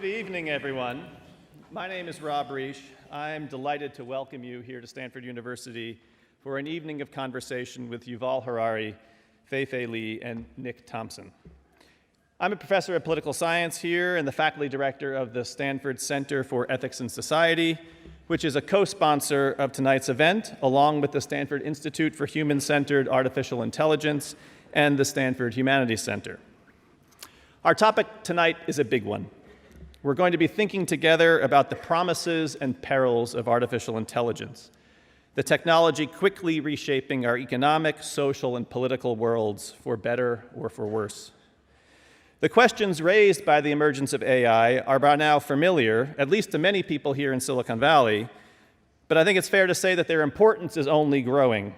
Good evening, everyone. My name is Rob Reich. I'm delighted to welcome you here to Stanford University for an evening of conversation with Yuval Harari, Fei-Fei Li, and Nick Thompson. I'm a professor of political science here and the faculty director of the Stanford Center for Ethics and Society, which is a co-sponsor of tonight's event, along with the Stanford Institute for Human-Centered Artificial Intelligence and the Stanford Humanities Center. Our topic tonight is a big one. We're going to be thinking together about the promises and perils of artificial intelligence, the technology quickly reshaping our economic, social, and political worlds for better or for worse. The questions raised by the emergence of AI are by now familiar, at least to many people here in Silicon Valley, but I think it's fair to say that their importance is only growing.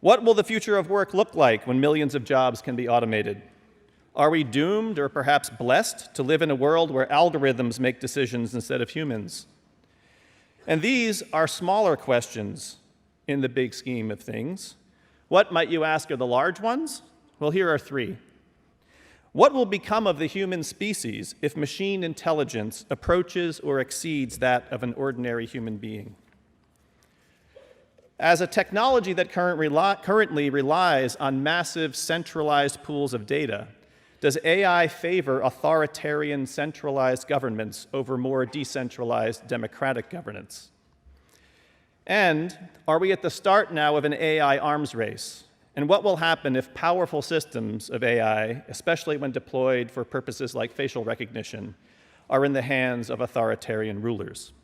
What will the future of work look like when millions of jobs can be automated? Are we doomed or perhaps blessed to live in a world where algorithms make decisions instead of humans? And these are smaller questions in the big scheme of things. What, might you ask, are the large ones? Well, here are three. What will become of the human species if machine intelligence approaches or exceeds that of an ordinary human being? As a technology that currently relies on massive centralized pools of data, does AI favor authoritarian centralized governments over more decentralized democratic governance? And are we at the start now of an AI arms race? And what will happen if powerful systems of AI, especially when deployed for purposes like facial recognition, are in the hands of authoritarian rulers?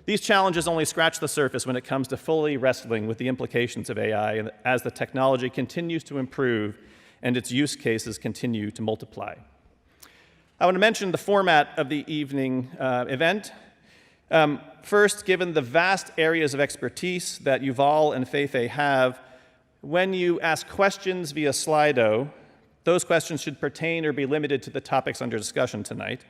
These challenges only scratch the surface when it comes to fully wrestling with the implications of AI as the technology continues to improve and its use cases continue to multiply. I want to mention the format of the evening event. First, given the vast areas of expertise that Yuval and Fei-Fei have, when you ask questions via Slido, those questions should pertain or be limited to the topics under discussion tonight.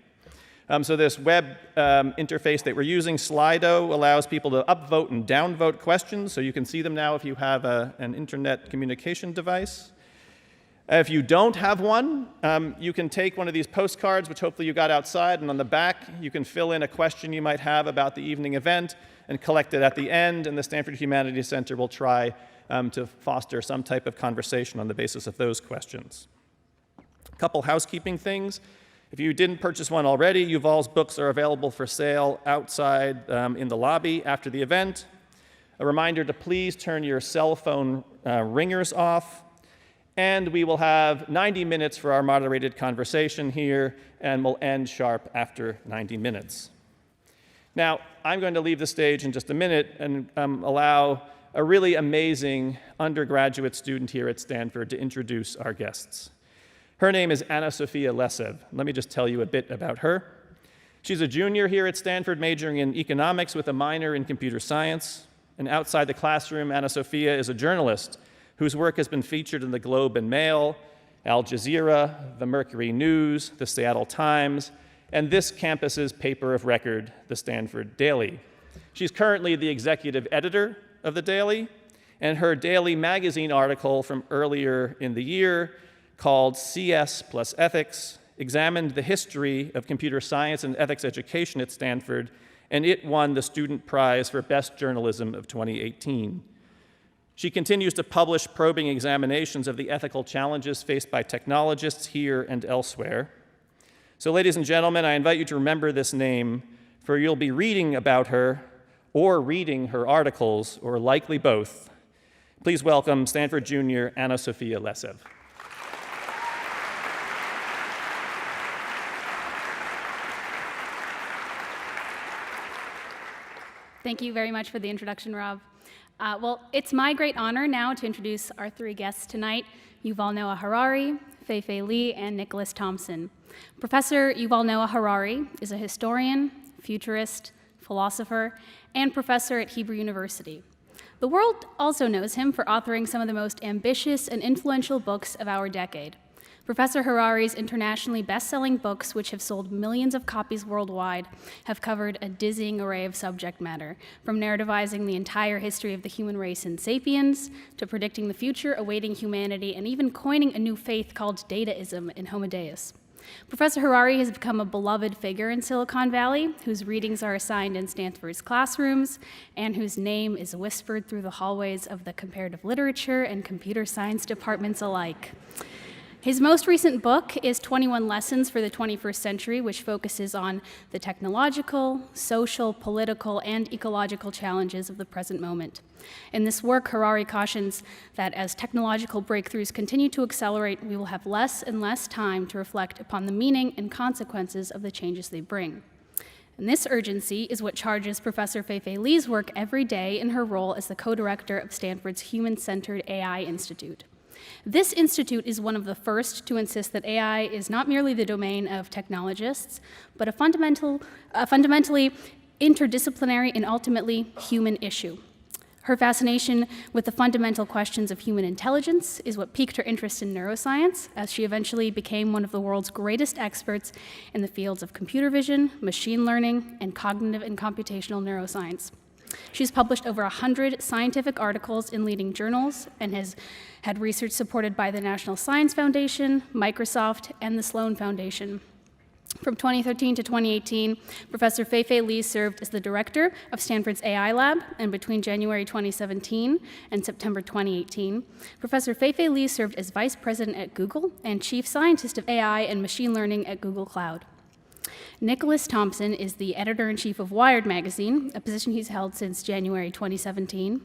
So this web interface that we're using, Slido, allows people to upvote and downvote questions, so you can see them now if you have an internet communication device. If you don't have one, you can take one of these postcards, which hopefully you got outside, and on the back you can fill in a question you might have about the evening event and collect it at the end, and the Stanford Humanities Center will try to foster some type of conversation on the basis of those questions. A couple housekeeping things. If you didn't purchase one already, Yuval's books are available for sale outside in the lobby after the event. A reminder to please turn your cell phone ringers off. And we will have 90 minutes for our moderated conversation here, and we'll end sharp after 90 minutes. Now, I'm going to leave the stage in just a minute and allow a really amazing undergraduate student here at Stanford to introduce our guests. Her name is Anna Sophia Lesev. Let me just tell you a bit about her. She's a junior here at Stanford, majoring in economics with a minor in computer science. And outside the classroom, Anna Sophia is a journalist whose work has been featured in the Globe and Mail, Al Jazeera, the Mercury News, the Seattle Times, and this campus's paper of record, the Stanford Daily. She's currently the executive editor of the Daily, and her daily magazine article from earlier in the year, called CS plus Ethics, examined the history of computer science and ethics education at Stanford, and it won the Student Prize for Best Journalism of 2018. She continues to publish probing examinations of the ethical challenges faced by technologists here and elsewhere. So, ladies and gentlemen, I invite you to remember this name, for you'll be reading about her or reading her articles, or likely both. Please welcome Stanford junior Anna Sophia Lesev. Thank you very much for the introduction, Rob. Well, it's my great honor now to introduce our three guests tonight, Yuval Noah Harari, Fei-Fei Li, and Nicholas Thompson. Professor Yuval Noah Harari is a historian, futurist, philosopher, and professor at Hebrew University. The world also knows him for authoring some of the most ambitious and influential books of our decade. Professor Harari's internationally best-selling books, which have sold millions of copies worldwide, have covered a dizzying array of subject matter, from narrativizing the entire history of the human race in Sapiens, to predicting the future awaiting humanity, and even coining a new faith called Dataism in Homo Deus. Professor Harari has become a beloved figure in Silicon Valley, whose readings are assigned in Stanford's classrooms, and whose name is whispered through the hallways of the comparative literature and computer science departments alike. His most recent book is 21 Lessons for the 21st Century, which focuses on the technological, social, political, and ecological challenges of the present moment. In this work, Harari cautions that as technological breakthroughs continue to accelerate, we will have less and less time to reflect upon the meaning and consequences of the changes they bring. And this urgency is what charges Professor Fei-Fei Li's work every day in her role as the co-director of Stanford's Human-Centered AI Institute. This institute is one of the first to insist that AI is not merely the domain of technologists, but a fundamentally interdisciplinary and ultimately human issue. Her fascination with the fundamental questions of human intelligence is what piqued her interest in neuroscience, as she eventually became one of the world's greatest experts in the fields of computer vision, machine learning, and cognitive and computational neuroscience. She's published over 100 scientific articles in leading journals and has had research supported by the National Science Foundation, Microsoft, and the Sloan Foundation. From 2013 to 2018, Professor Fei-Fei Li served as the director of Stanford's AI Lab, and between January 2017 and September 2018, Professor Fei-Fei Li served as vice president at Google and chief scientist of AI and machine learning at Google Cloud. Nicholas Thompson is the editor-in-chief of Wired magazine, a position he's held since January 2017.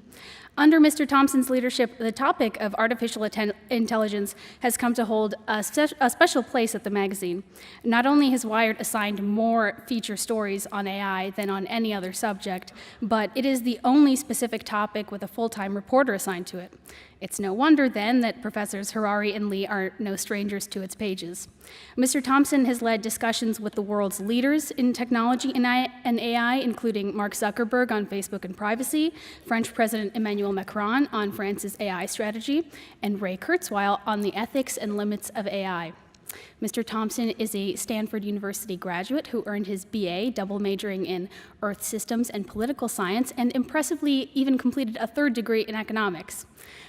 Under Mr. Thompson's leadership, the topic of artificial intelligence has come to hold a special place at the magazine. Not only has Wired assigned more feature stories on AI than on any other subject, but it is the only specific topic with a full-time reporter assigned to it. It's no wonder, then, that Professors Harari and Li are no strangers to its pages. Mr. Thompson has led discussions with the world's leaders in technology and AI, including Mark Zuckerberg on Facebook and privacy, French President Emmanuel Macron on France's AI strategy, and Ray Kurzweil on the ethics and limits of AI. Mr. Thompson is a Stanford University graduate who earned his BA, double majoring in Earth Systems and Political Science, and impressively even completed a third degree in economics.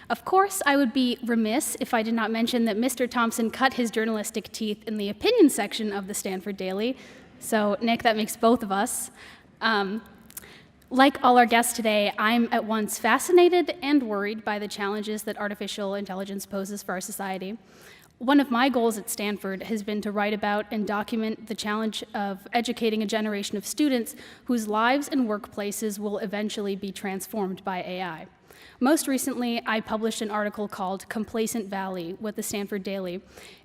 Of course, I would be remiss if I did not mention that Mr. Thompson cut his journalistic teeth in the opinion section of the Stanford Daily. So, Nick, that makes both of us. Like all our guests today, I'm at once fascinated and worried by the challenges that artificial intelligence poses for our society. One of my goals at Stanford has been to write about and document the challenge of educating a generation of students whose lives and workplaces will eventually be transformed by AI. Most recently, I published an article called Complacent Valley with the Stanford Daily.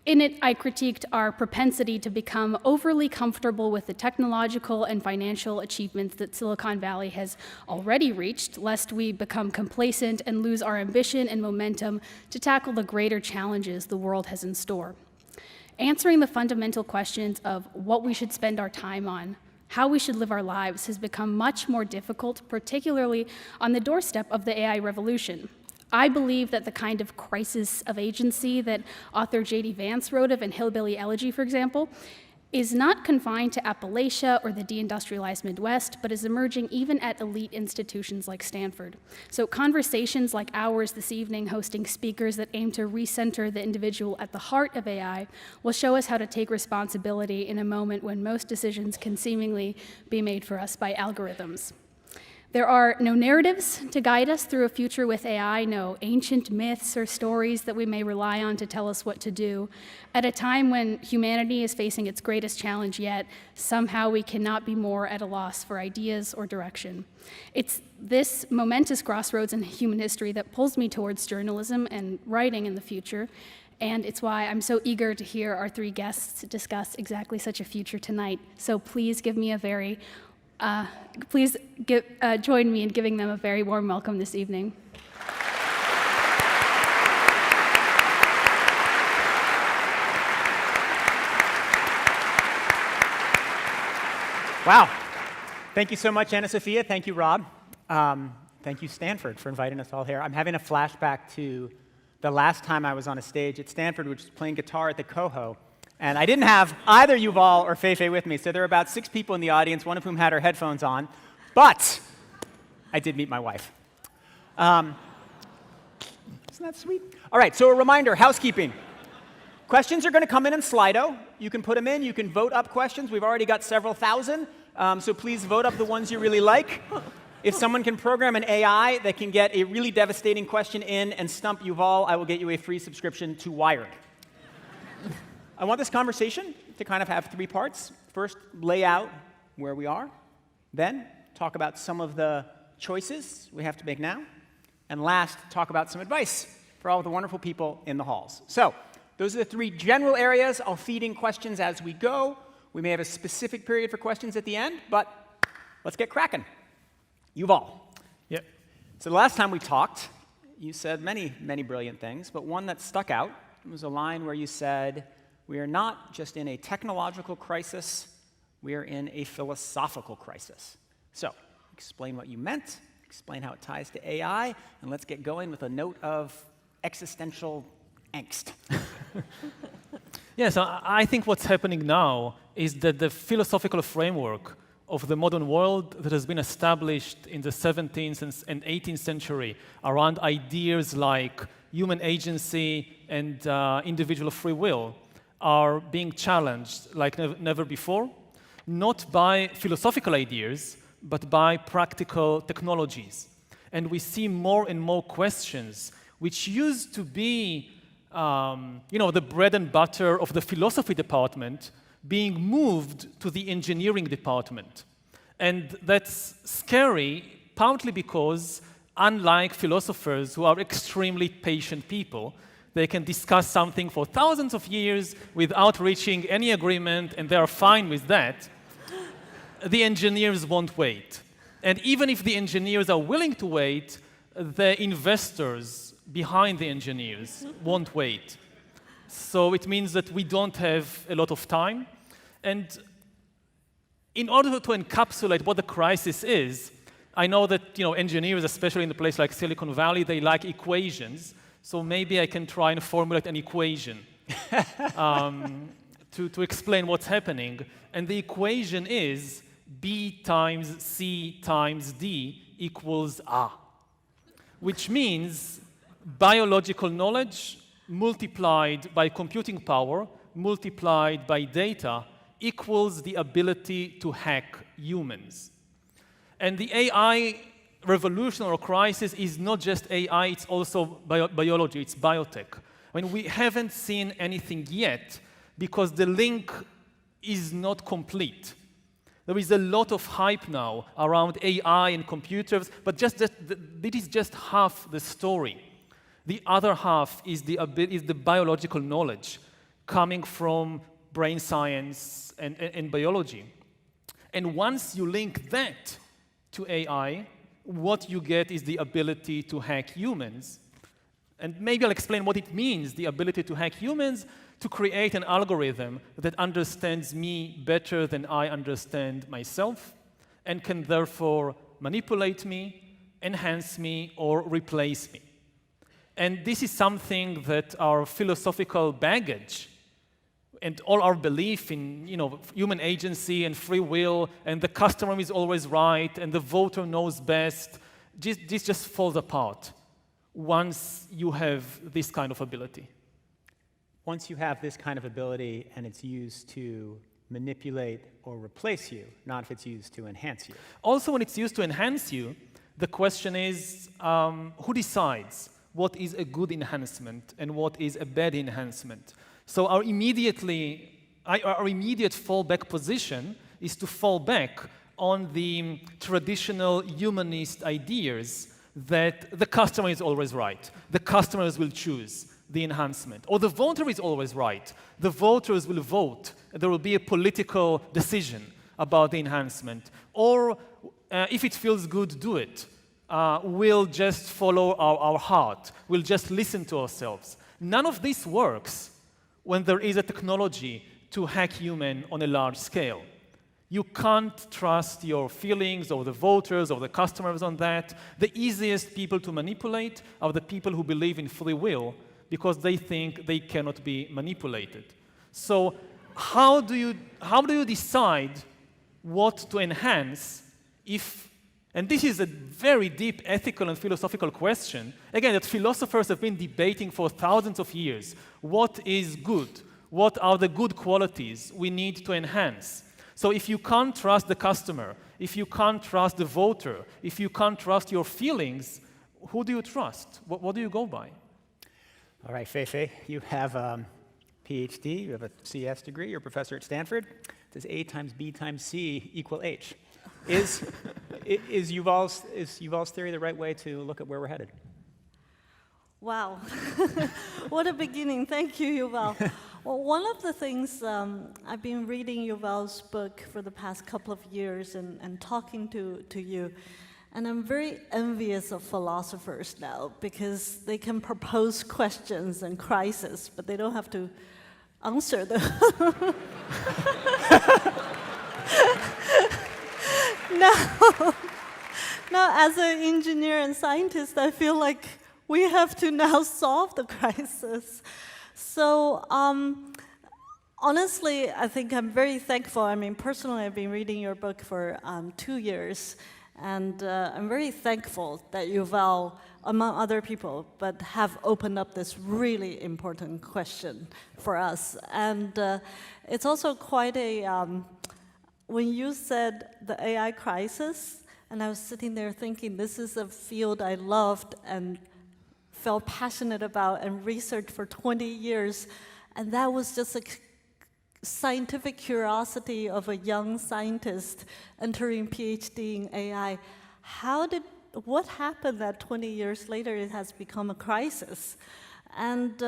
In it, I critiqued our propensity to become overly comfortable with the technological and financial achievements that Silicon Valley has already reached, lest we become complacent and lose our ambition and momentum to tackle the greater challenges the world has in store. Answering the fundamental questions of what we should spend our time on, how we should live our lives, has become much more difficult, particularly on the doorstep of the AI revolution. I believe that the kind of crisis of agency that author J.D. Vance wrote of in Hillbilly Elegy, for example, is not confined to Appalachia or the deindustrialized Midwest, but is emerging even at elite institutions like Stanford. So conversations like ours this evening, hosting speakers that aim to recenter the individual at the heart of AI, will show us how to take responsibility in a moment when most decisions can seemingly be made for us by algorithms. There are no narratives to guide us through a future with AI, no ancient myths or stories that we may rely on to tell us what to do. At a time when humanity is facing its greatest challenge yet, somehow we cannot be more at a loss for ideas or direction. It's this momentous crossroads in human history that pulls me towards journalism and writing in the future, and it's why I'm so eager to hear our three guests discuss exactly such a future tonight. So please give me a very join me in giving them a very warm welcome this evening. Wow. Thank you so much, Anna Sophia. Thank you, Rob. Thank you, Stanford, for inviting us all here. I'm having a flashback to the last time I was on a stage at Stanford, which was playing guitar at the Coho. And I didn't have either Yuval or Fei-Fei with me, so there were about 6 people in the audience, one of whom had her headphones on. But I did meet my wife. Isn't that sweet? All right, so a reminder, housekeeping. Questions are going to come in Slido. You can put them in. You can vote up questions. We've already got several thousand, so please vote up the ones you really like. If someone can program an AI that can get a really devastating question in and stump Yuval, I will get you a free subscription to Wired. I want this conversation to kind of have three parts. First, lay out where we are. Then, talk about some of the choices we have to make now. And last, talk about some advice for all of the wonderful people in the halls. So, those are the three general areas. I'll feed in questions as we go. We may have a specific period for questions at the end, but let's get cracking. Yuval. Yep. So the last time we talked, you said many, many brilliant things, but one that stuck out was a line where you said, we are not just in a technological crisis, we are in a philosophical crisis. So, explain what you meant, explain how it ties to AI, and let's get going with a note of existential angst. Yes, I think what's happening now is that the philosophical framework of the modern world that has been established in the 17th and 18th century around ideas like human agency and individual free will are being challenged like never before, not by philosophical ideas, but by practical technologies. And we see more and more questions which used to be the bread and butter of the philosophy department being moved to the engineering department. And that's scary, partly because, unlike philosophers who are extremely patient people, they can discuss something for thousands of years without reaching any agreement, and they are fine with that. The engineers won't wait. And even if the engineers are willing to wait, the investors behind the engineers won't wait. So it means that we don't have a lot of time. And in order to encapsulate what the crisis is, I know that engineers, especially in a place like Silicon Valley, they like equations. So maybe I can try and formulate an equation to explain what's happening. And the equation is B times C times D equals A, which means biological knowledge multiplied by computing power multiplied by data equals the ability to hack humans. And the AI revolution or crisis is not just AI, it's also biology, it's biotech. I mean, we haven't seen anything yet because the link is not complete. There is a lot of hype now around AI and computers, but this is just half the story. The other half is the biological knowledge coming from brain science and biology. And once you link that to AI, what you get is the ability to hack humans. And maybe I'll explain what it means, the ability to hack humans, to create an algorithm that understands me better than I understand myself, and can therefore manipulate me, enhance me, or replace me. And this is something that our philosophical baggage and all our belief in human agency and free will, and the customer is always right, and the voter knows best, this just falls apart once you have this kind of ability. Once you have this kind of ability and it's used to manipulate or replace you, not if it's used to enhance you. Also, when it's used to enhance you, the question is, who decides what is a good enhancement and what is a bad enhancement? So our immediate fallback position is to fall back on the traditional humanist ideas that the customer is always right. The customers will choose the enhancement. Or the voter is always right. The voters will vote. There will be a political decision about the enhancement. Or if it feels good, do it. We'll just follow our heart. We'll just listen to ourselves. None of this works when there is a technology to hack human on a large scale. You can't trust your feelings or the voters or the customers on that. The easiest people to manipulate are the people who believe in free will because they think they cannot be manipulated. So how do you decide what to enhance if And this is a very deep ethical and philosophical question, again, that philosophers have been debating for thousands of years. What is good? What are the good qualities we need to enhance? So if you can't trust the customer, if you can't trust the voter, if you can't trust your feelings, who do you trust? What do you go by? All right, Fei-Fei, you have a PhD, you have a CS degree, you're a professor at Stanford. It says A times B times C equal H. Is Yuval's theory the right way to look at where we're headed? Wow, what a beginning. Thank you, Yuval. Well, one of the things, I've been reading Yuval's book for the past couple of years and talking to you, and I'm very envious of philosophers now because they can propose questions and crises, but they don't have to answer them. Now, as an engineer and scientist, I feel like we have to now solve the crisis. So honestly, I think I'm very thankful. I mean, personally, I've been reading your book for 2 years, and I'm very thankful that Yuval, among other people, but have opened up this really important question for us. And it's also quite a, when you said the AI crisis, and I was sitting there thinking, this is a field I loved and felt passionate about and researched for 20 years. And that was just a scientific curiosity of a young scientist entering PhD in AI. What happened that 20 years later it has become a crisis? And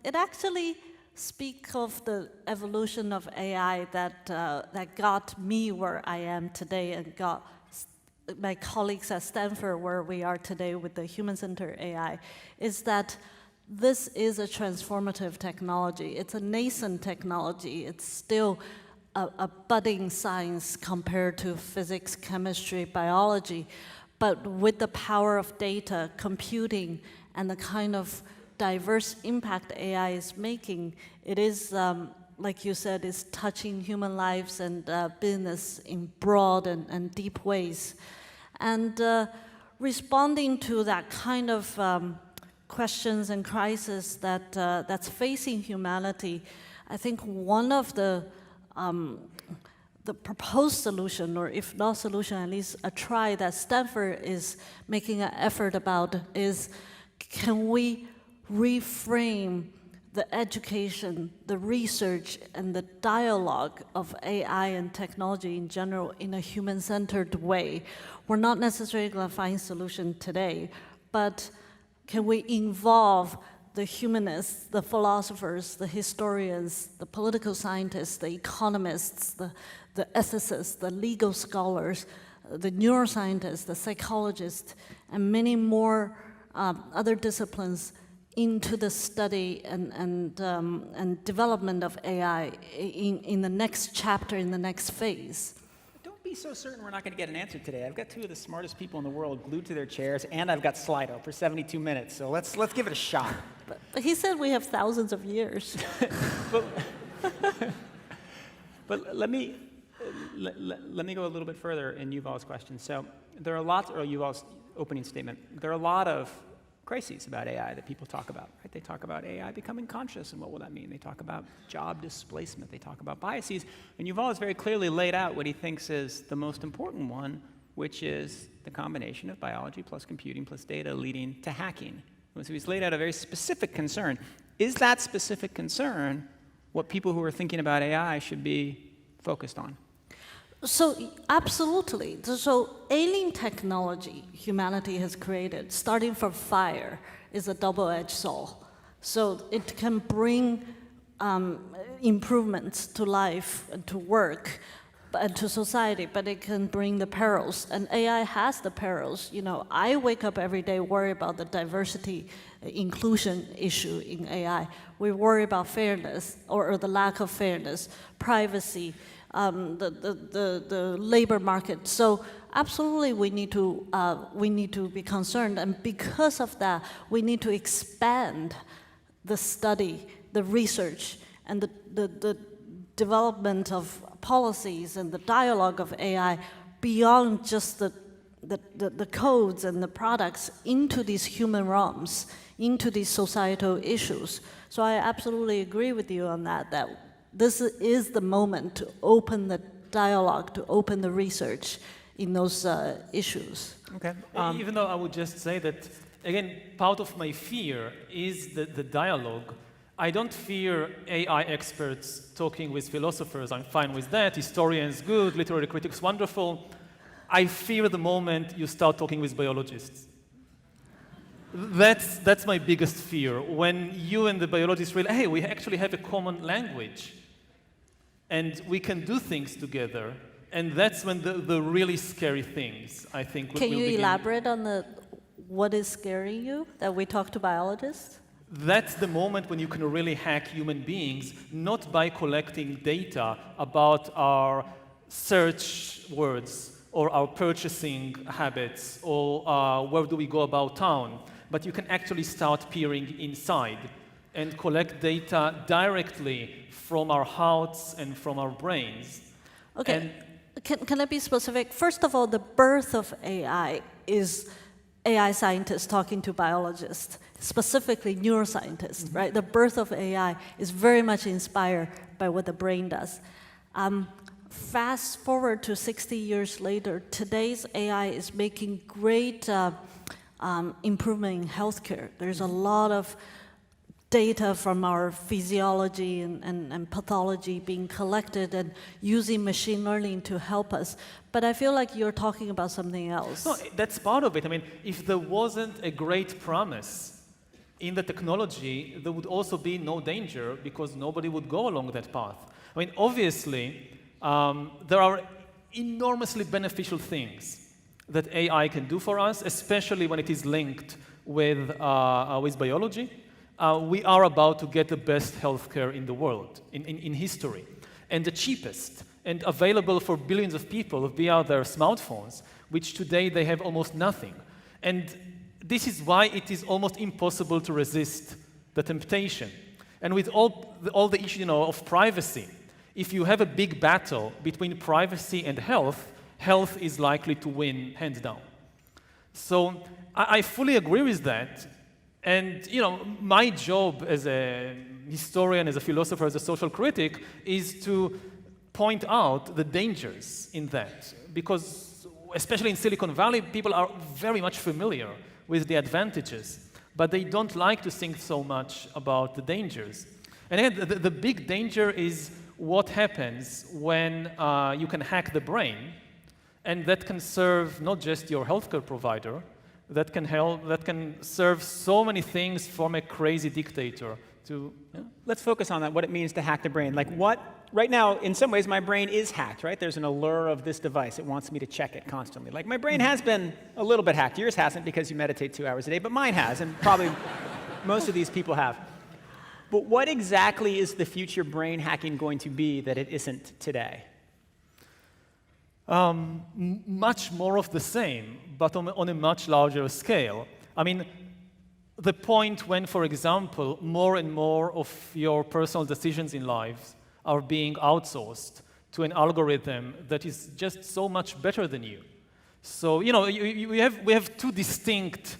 it actually speaks of the evolution of AI that got me where I am today and got my colleagues at Stanford where we are today with the human-centered AI, is that this is a transformative technology. It's a nascent technology. It's still a budding science compared to physics, chemistry, biology. But with the power of data, computing, and the kind of diverse impact AI is making, it is, like you said, is touching human lives and business in broad and deep ways. And responding to that kind of questions and crises that's facing humanity, I think one of the proposed solution, or if not solution, at least a try that Stanford is making an effort about is, can we reframe the education, the research, and the dialogue of AI and technology in general in a human-centered way? We're not necessarily going to find solution today, but can we involve the humanists, the philosophers, the historians, the political scientists, the economists, the ethicists, the legal scholars, the neuroscientists, the psychologists, and many more other disciplines into the study and development of AI in the next chapter, in the next phase? Don't be so certain we're not going to get an answer today. I've got two of the smartest people in the world glued to their chairs, and I've got Slido for 72 minutes, so let's give it a shot. But he said we have thousands of years. But let me go a little bit further in Yuval's question. So there are lots, or Yuval's opening statement, there are a lot of crises about AI that people talk about, right? They talk about AI becoming conscious, and what will that mean? They talk about job displacement. They talk about biases. And Yuval has very clearly laid out what he thinks is the most important one, which is the combination of biology plus computing plus data leading to hacking. So he's laid out a very specific concern. Is that specific concern what people who are thinking about AI should be focused on? So absolutely. So alien technology humanity has created, starting from fire, is a double-edged sword. So it can bring improvements to life and to work and to society, but it can bring the perils. And AI has the perils. You know, I wake up every day worry about the diversity, inclusion issue in AI. We worry about fairness or the lack of fairness, privacy, the labor market. So absolutely, we need to be concerned, and because of that, we need to expand the study, the research, and the development of policies and the dialogue of AI beyond just the the codes and the products into these human realms, into these societal issues. So I absolutely agree with you on that, that this is the moment to open the dialogue, to open the research in those issues. Okay. Even though I would just say that, again, part of my fear is the dialogue. I don't fear AI experts talking with philosophers. I'm fine with that. Historians, good. Literary critics, wonderful. I fear the moment you start talking with biologists. That's my biggest fear. When you and the biologists realize, hey, we actually have a common language, and we can do things together, and that's when the really scary things, I think, will begin. Can you elaborate on what is scaring you, that we talk to biologists? That's the moment when you can really hack human beings, not by collecting data about our search words, or our purchasing habits, or where do we go about town, but you can actually start peering inside and collect data directly from our hearts and from our brains. Okay, can I be specific? First of all, the birth of AI is AI scientists talking to biologists, specifically neuroscientists, right? The birth of AI is very much inspired by what the brain does. Fast forward to 60 years later, today's AI is making great improvement in healthcare. There's a lot of data from our physiology and pathology being collected and using machine learning to help us. But I feel like you're talking about something else. No, that's part of it. I mean, if there wasn't a great promise in the technology, there would also be no danger because nobody would go along that path. I mean, obviously, there are enormously beneficial things that AI can do for us, especially when it is linked with biology. We are about to get the best healthcare in the world, in history, and the cheapest, and available for billions of people via their smartphones, which today they have almost nothing. And this is why it is almost impossible to resist the temptation. And with all the issue, of privacy, if you have a big battle between privacy and health, health is likely to win hands down. So I fully agree with that. And my job as a historian, as a philosopher, as a social critic, is to point out the dangers in that. Because especially in Silicon Valley, people are very much familiar with the advantages, but they don't like to think so much about the dangers. And again, the big danger is what happens when you can hack the brain, and that can serve not just your healthcare provider, that can serve so many things from a crazy dictator to... Yeah. Let's focus on that, what it means to hack the brain. Like right now, in some ways, my brain is hacked, right? There's an allure of this device. It wants me to check it constantly. Like, my brain has been a little bit hacked. Yours hasn't because you meditate 2 hours a day, but mine has, and probably most of these people have. But what exactly is the future brain hacking going to be that it isn't today? Much more of the same, but on a much larger scale. I mean, the point when, for example, more and more of your personal decisions in life are being outsourced to an algorithm that is just so much better than you. So, we have two distinct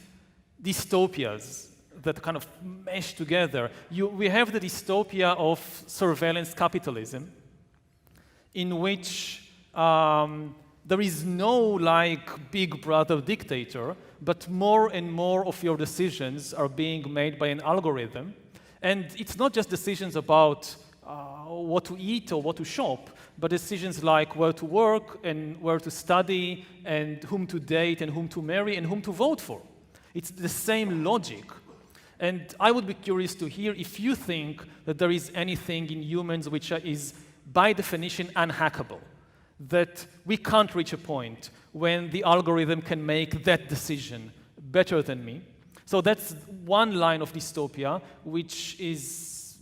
dystopias that kind of mesh together. We have the dystopia of surveillance capitalism, in which there is no big brother dictator, but more and more of your decisions are being made by an algorithm. And it's not just decisions about what to eat or what to shop, but decisions like where to work and where to study and whom to date and whom to marry and whom to vote for. It's the same logic. And I would be curious to hear if you think that there is anything in humans which is by definition unhackable, that we can't reach a point when the algorithm can make that decision better than me. So that's one line of dystopia, which is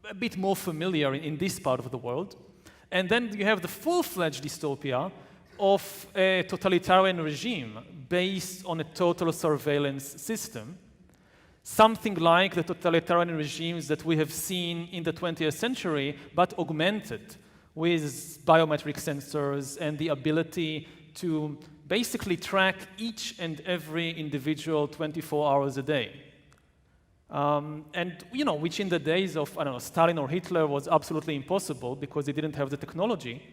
a bit more familiar in this part of the world. And then you have the full-fledged dystopia of a totalitarian regime based on a total surveillance system, something like the totalitarian regimes that we have seen in the 20th century, but augmented with biometric sensors and the ability to basically track each and every individual 24 hours a day. And which in the days of, I don't know, Stalin or Hitler was absolutely impossible because they didn't have the technology,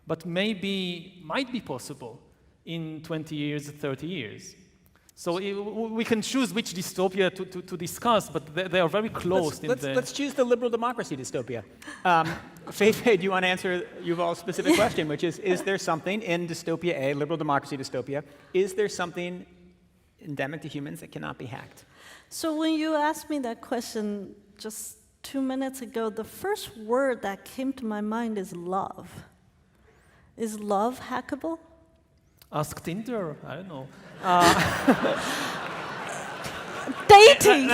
but maybe might be possible in 20 years, 30 years. So we can choose which dystopia to discuss, but they are very close. Let's choose the liberal democracy dystopia. Fei-Fei, do you want to answer Yuval's specific question, which is there something in dystopia A, liberal democracy dystopia, is there something endemic to humans that cannot be hacked? So when you asked me that question just 2 minutes ago, the first word that came to my mind is love. Is love hackable? Ask Tinder, I don't know. Dating!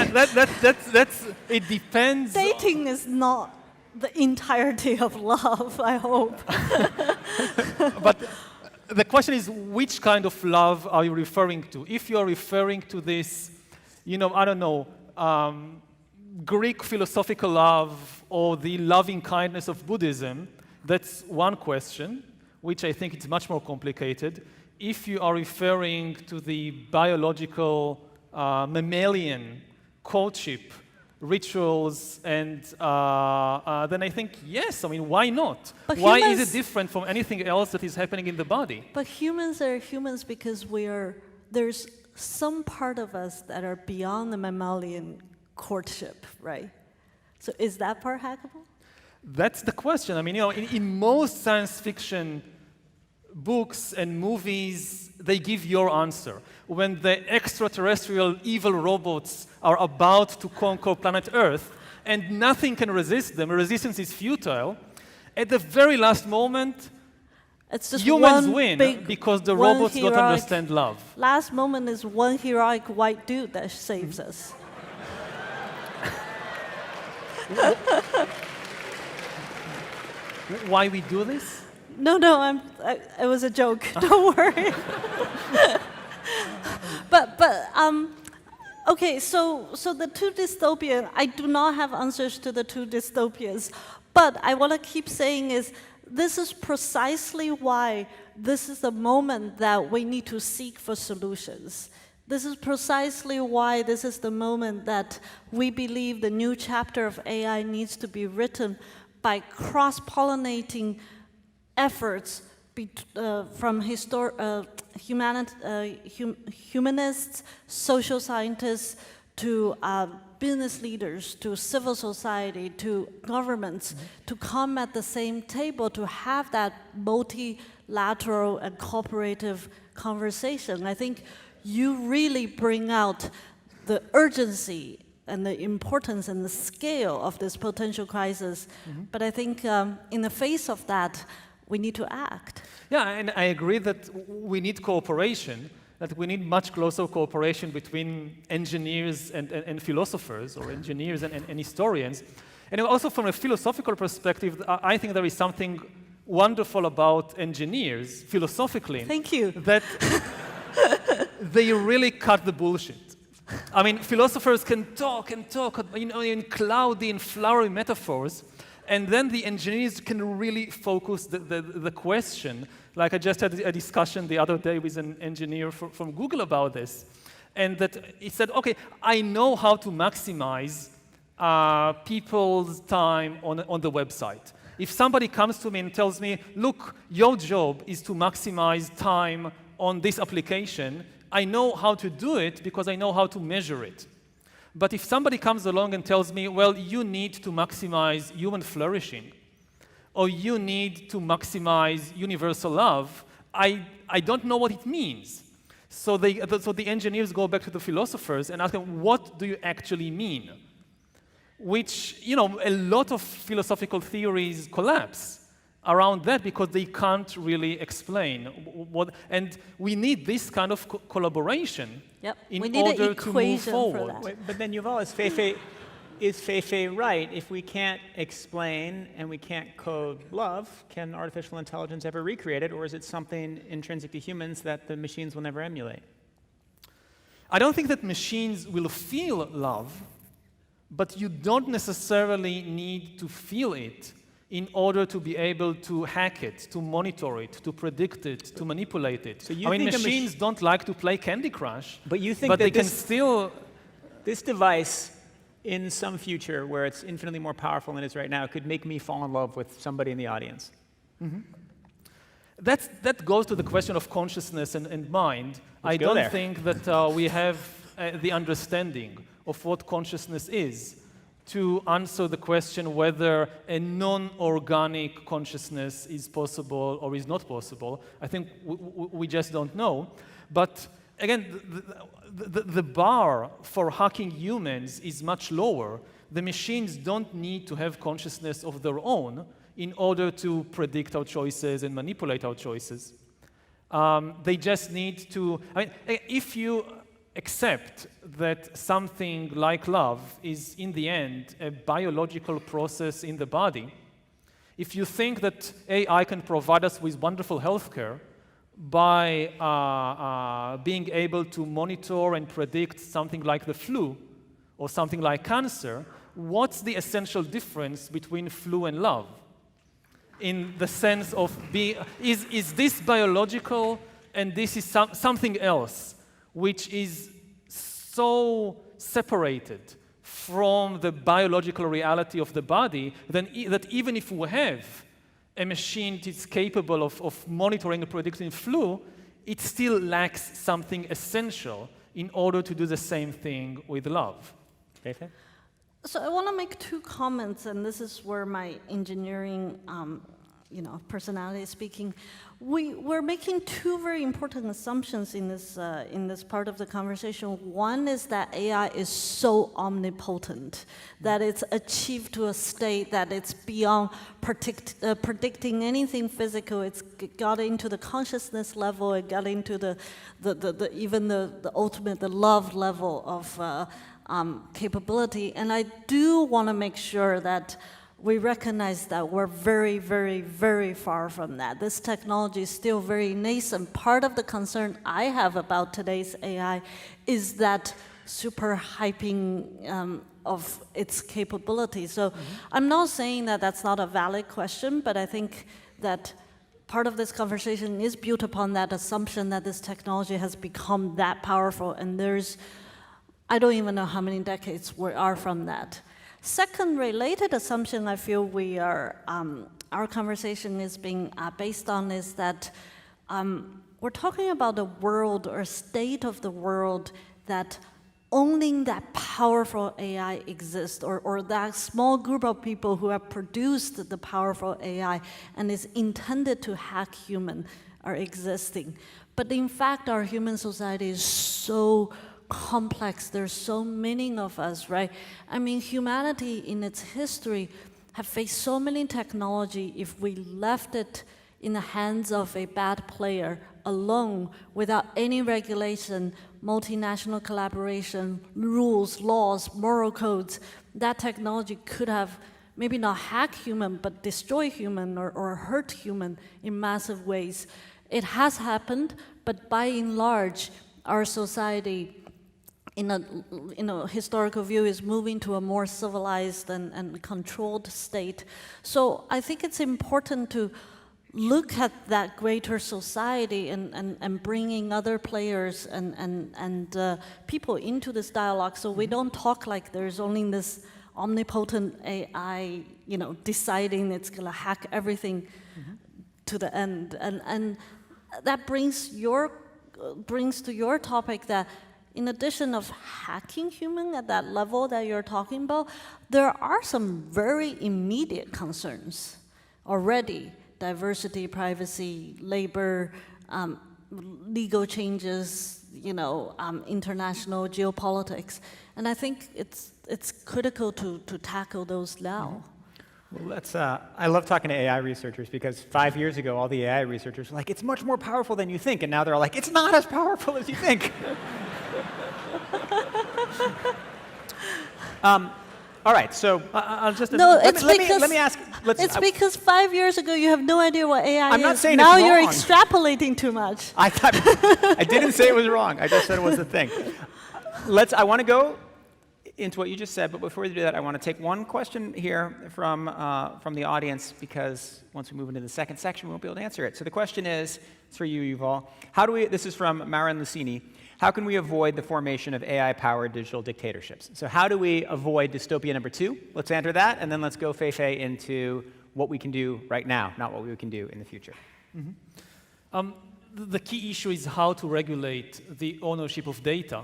It depends. Dating is not the entirety of love, I hope. But the question is, which kind of love are you referring to? If you are referring to this, I don't know, Greek philosophical love or the loving kindness of Buddhism, that's one question, which I think is much more complicated. If you are referring to the biological mammalian courtship rituals, and then I think, yes, I mean, why not? But why is it different from anything else that is happening in the body? But humans are humans because there's some part of us that are beyond the mammalian courtship, right? So is that part hackable? That's the question. I mean, in most science fiction books and movies, they give your answer. When the extraterrestrial evil robots are about to conquer planet Earth and nothing can resist them, resistance is futile, at the very last moment, it's just humans win because the robots don't understand love. Last moment is one heroic white dude that saves us. Why we do this? No, it was a joke. Don't worry. Okay. So the two dystopias. I do not have answers to the two dystopias, but I want to keep saying is this is precisely why this is the moment that we need to seek for solutions. This is precisely why this is the moment that we believe the new chapter of AI needs to be written by cross-pollinating efforts from humanists, social scientists, to business leaders, to civil society, to governments, to come at the same table to have that multilateral and cooperative conversation. I think you really bring out the urgency and the importance and the scale of this potential crisis. But I think in the face of that, we need to act. Yeah, and I agree that we need cooperation, that we need much closer cooperation between engineers and philosophers, or engineers and historians. And also from a philosophical perspective, I think there is something wonderful about engineers, philosophically. Thank you. That they really cut the bullshit. I mean, philosophers can talk and talk, in cloudy and flowery metaphors, and then the engineers can really focus the question. Like I just had a discussion the other day with an engineer from Google about this, and that he said, okay, I know how to maximize people's time on the website. If somebody comes to me and tells me, look, your job is to maximize time on this application, I know how to do it because I know how to measure it. But if somebody comes along and tells me, well, you need to maximize human flourishing, or you need to maximize universal love, I don't know what it means. So the engineers go back to the philosophers and ask them, what do you actually mean? Which, a lot of philosophical theories collapse around that because they can't really explain what, and we need this kind of collaboration in order to move forward. But then Yuval, is Fei-Fei right? If we can't explain and we can't code love, can artificial intelligence ever recreate it, or is it something intrinsic to humans that the machines will never emulate? I don't think that machines will feel love, but you don't necessarily need to feel it in order to be able to hack it, to monitor it, to predict it, to manipulate it. So you I mean, think machines don't like to play Candy Crush, But you think but that they can still... this device, in some future where it's infinitely more powerful than it is right now, could make me fall in love with somebody in the audience? That goes to the question of consciousness and mind. I go don't there. think that we have the understanding of what consciousness is to answer the question whether a non-organic consciousness is possible or is not possible. I think we just don't know. But again, the bar for hacking humans is much lower. The machines don't need to have consciousness of their own in order to predict our choices and manipulate our choices. They just need to, I mean, if you accept that something like love is, in the end, a biological process in the body, if you think that AI can provide us with wonderful healthcare by being able to monitor and predict something like the flu or something like cancer, what's the essential difference between flu and love? In the sense of is this biological and this is something else, which is so separated from the biological reality of the body that even if we have a machine that is capable of monitoring and predicting flu, it still lacks something essential in order to do the same thing with love. Fei-Fei? So I want to make two comments, and this is where my engineering, personality is speaking. We're making two very important assumptions in this part of the conversation. One is that AI is so omnipotent that it's achieved to a state that it's beyond predicting anything physical. It's got into the consciousness level. It got into even the ultimate, the love level of capability. And I do want to make sure that we recognize that we're very, very, very far from that. This technology is still very nascent. Part of the concern I have about today's AI is that super hyping of its capabilities. So I'm not saying that that's not a valid question, but I think that part of this conversation is built upon that assumption that this technology has become that powerful, and I don't even know how many decades we are from that. Second related assumption I feel our conversation is being based on is that we're talking about a world or a state of the world that only that powerful AI exists, or that small group of people who have produced the powerful AI and is intended to hack human are existing. But in fact, our human society is so complex. There's so many of us, right? I mean, humanity in its history have faced so many technology. If we left it in the hands of a bad player alone, without any regulation, multinational collaboration, rules, laws, moral codes, that technology could have maybe not hack human, but destroy human or hurt human in massive ways. It has happened, but by and large, our society in a historical view is moving to a more civilized and controlled state. So I think it's important to look at that greater society and bringing other players and people into this dialogue, so we don't talk like there's only this omnipotent AI, deciding it's gonna hack everything to the end. And that brings to your topic that in addition of hacking human at that level that you're talking about, there are some very immediate concerns already: diversity, privacy, labor, legal changes, international geopolitics. And I think it's critical to tackle those now. Well, I love talking to AI researchers, because 5 years ago, all the AI researchers were like, it's much more powerful than you think. And now they're like, it's not as powerful as you think. All right, so I'll just... No, let me ask... It's because 5 years ago you have no idea what AI is. I'm not saying now it's you're wrong. extrapolating too much. I didn't say it was wrong. I just said it was a thing. I want to go into what you just said, but before we do that, I want to take one question here from the audience, because once we move into the second section, we won't be able to answer it. So the question is, it's for you, Yuval. This is from Marin Lucini. How can we avoid the formation of AI-powered digital dictatorships? So how do we avoid dystopia number 2? Let's answer that, and then let's go, Fei-Fei, into what we can do right now, not what we can do in the future. The key issue is how to regulate the ownership of data,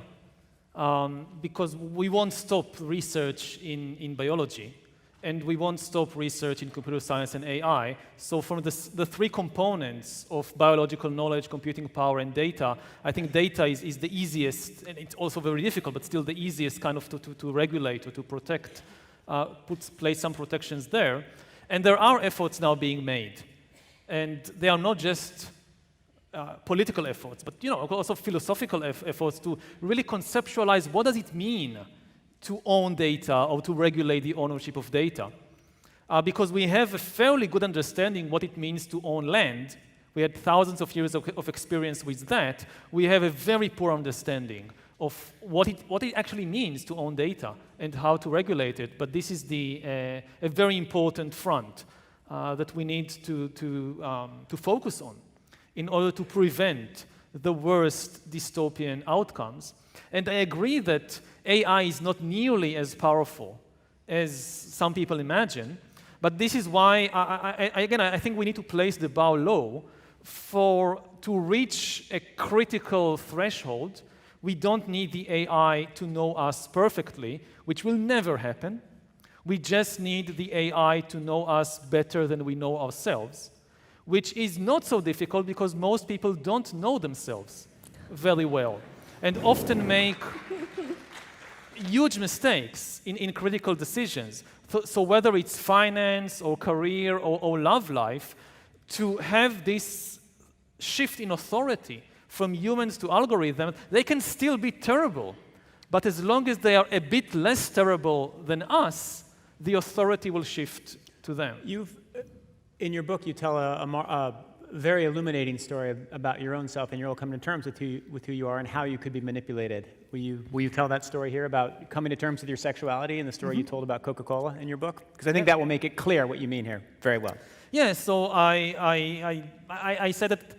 because we won't stop research in biology, and we won't stop research in computer science and AI. So from the 3 components of biological knowledge, computing power, and data, I think data is the easiest, and it's also very difficult, but still the easiest kind of to regulate or to protect, place some protections there. And there are efforts now being made. And they are not just political efforts, but also philosophical efforts to really conceptualize what does it mean to own data or to regulate the ownership of data. Because we have a fairly good understanding what it means to own land. We had thousands of years of experience with that. We have a very poor understanding of what it actually means to own data and how to regulate it. But this is a very important front that we need to focus on in order to prevent the worst dystopian outcomes. And I agree that AI is not nearly as powerful as some people imagine, but this is why, I think we need to place the bar low. To reach a critical threshold, we don't need the AI to know us perfectly, which will never happen. We just need the AI to know us better than we know ourselves, which is not so difficult because most people don't know themselves very well and often make huge mistakes in critical decisions. So whether it's finance or career or love life, to have this shift in authority from humans to algorithms, they can still be terrible. But as long as they are a bit less terrible than us, the authority will shift to them. In your book, you tell a very illuminating story about your own self and your own coming to terms with who you are and how you could be manipulated. Will you tell that story here about coming to terms with your sexuality and the story you told about Coca-Cola in your book? Because I think that will make it clear what you mean here very well. Yeah, so I said that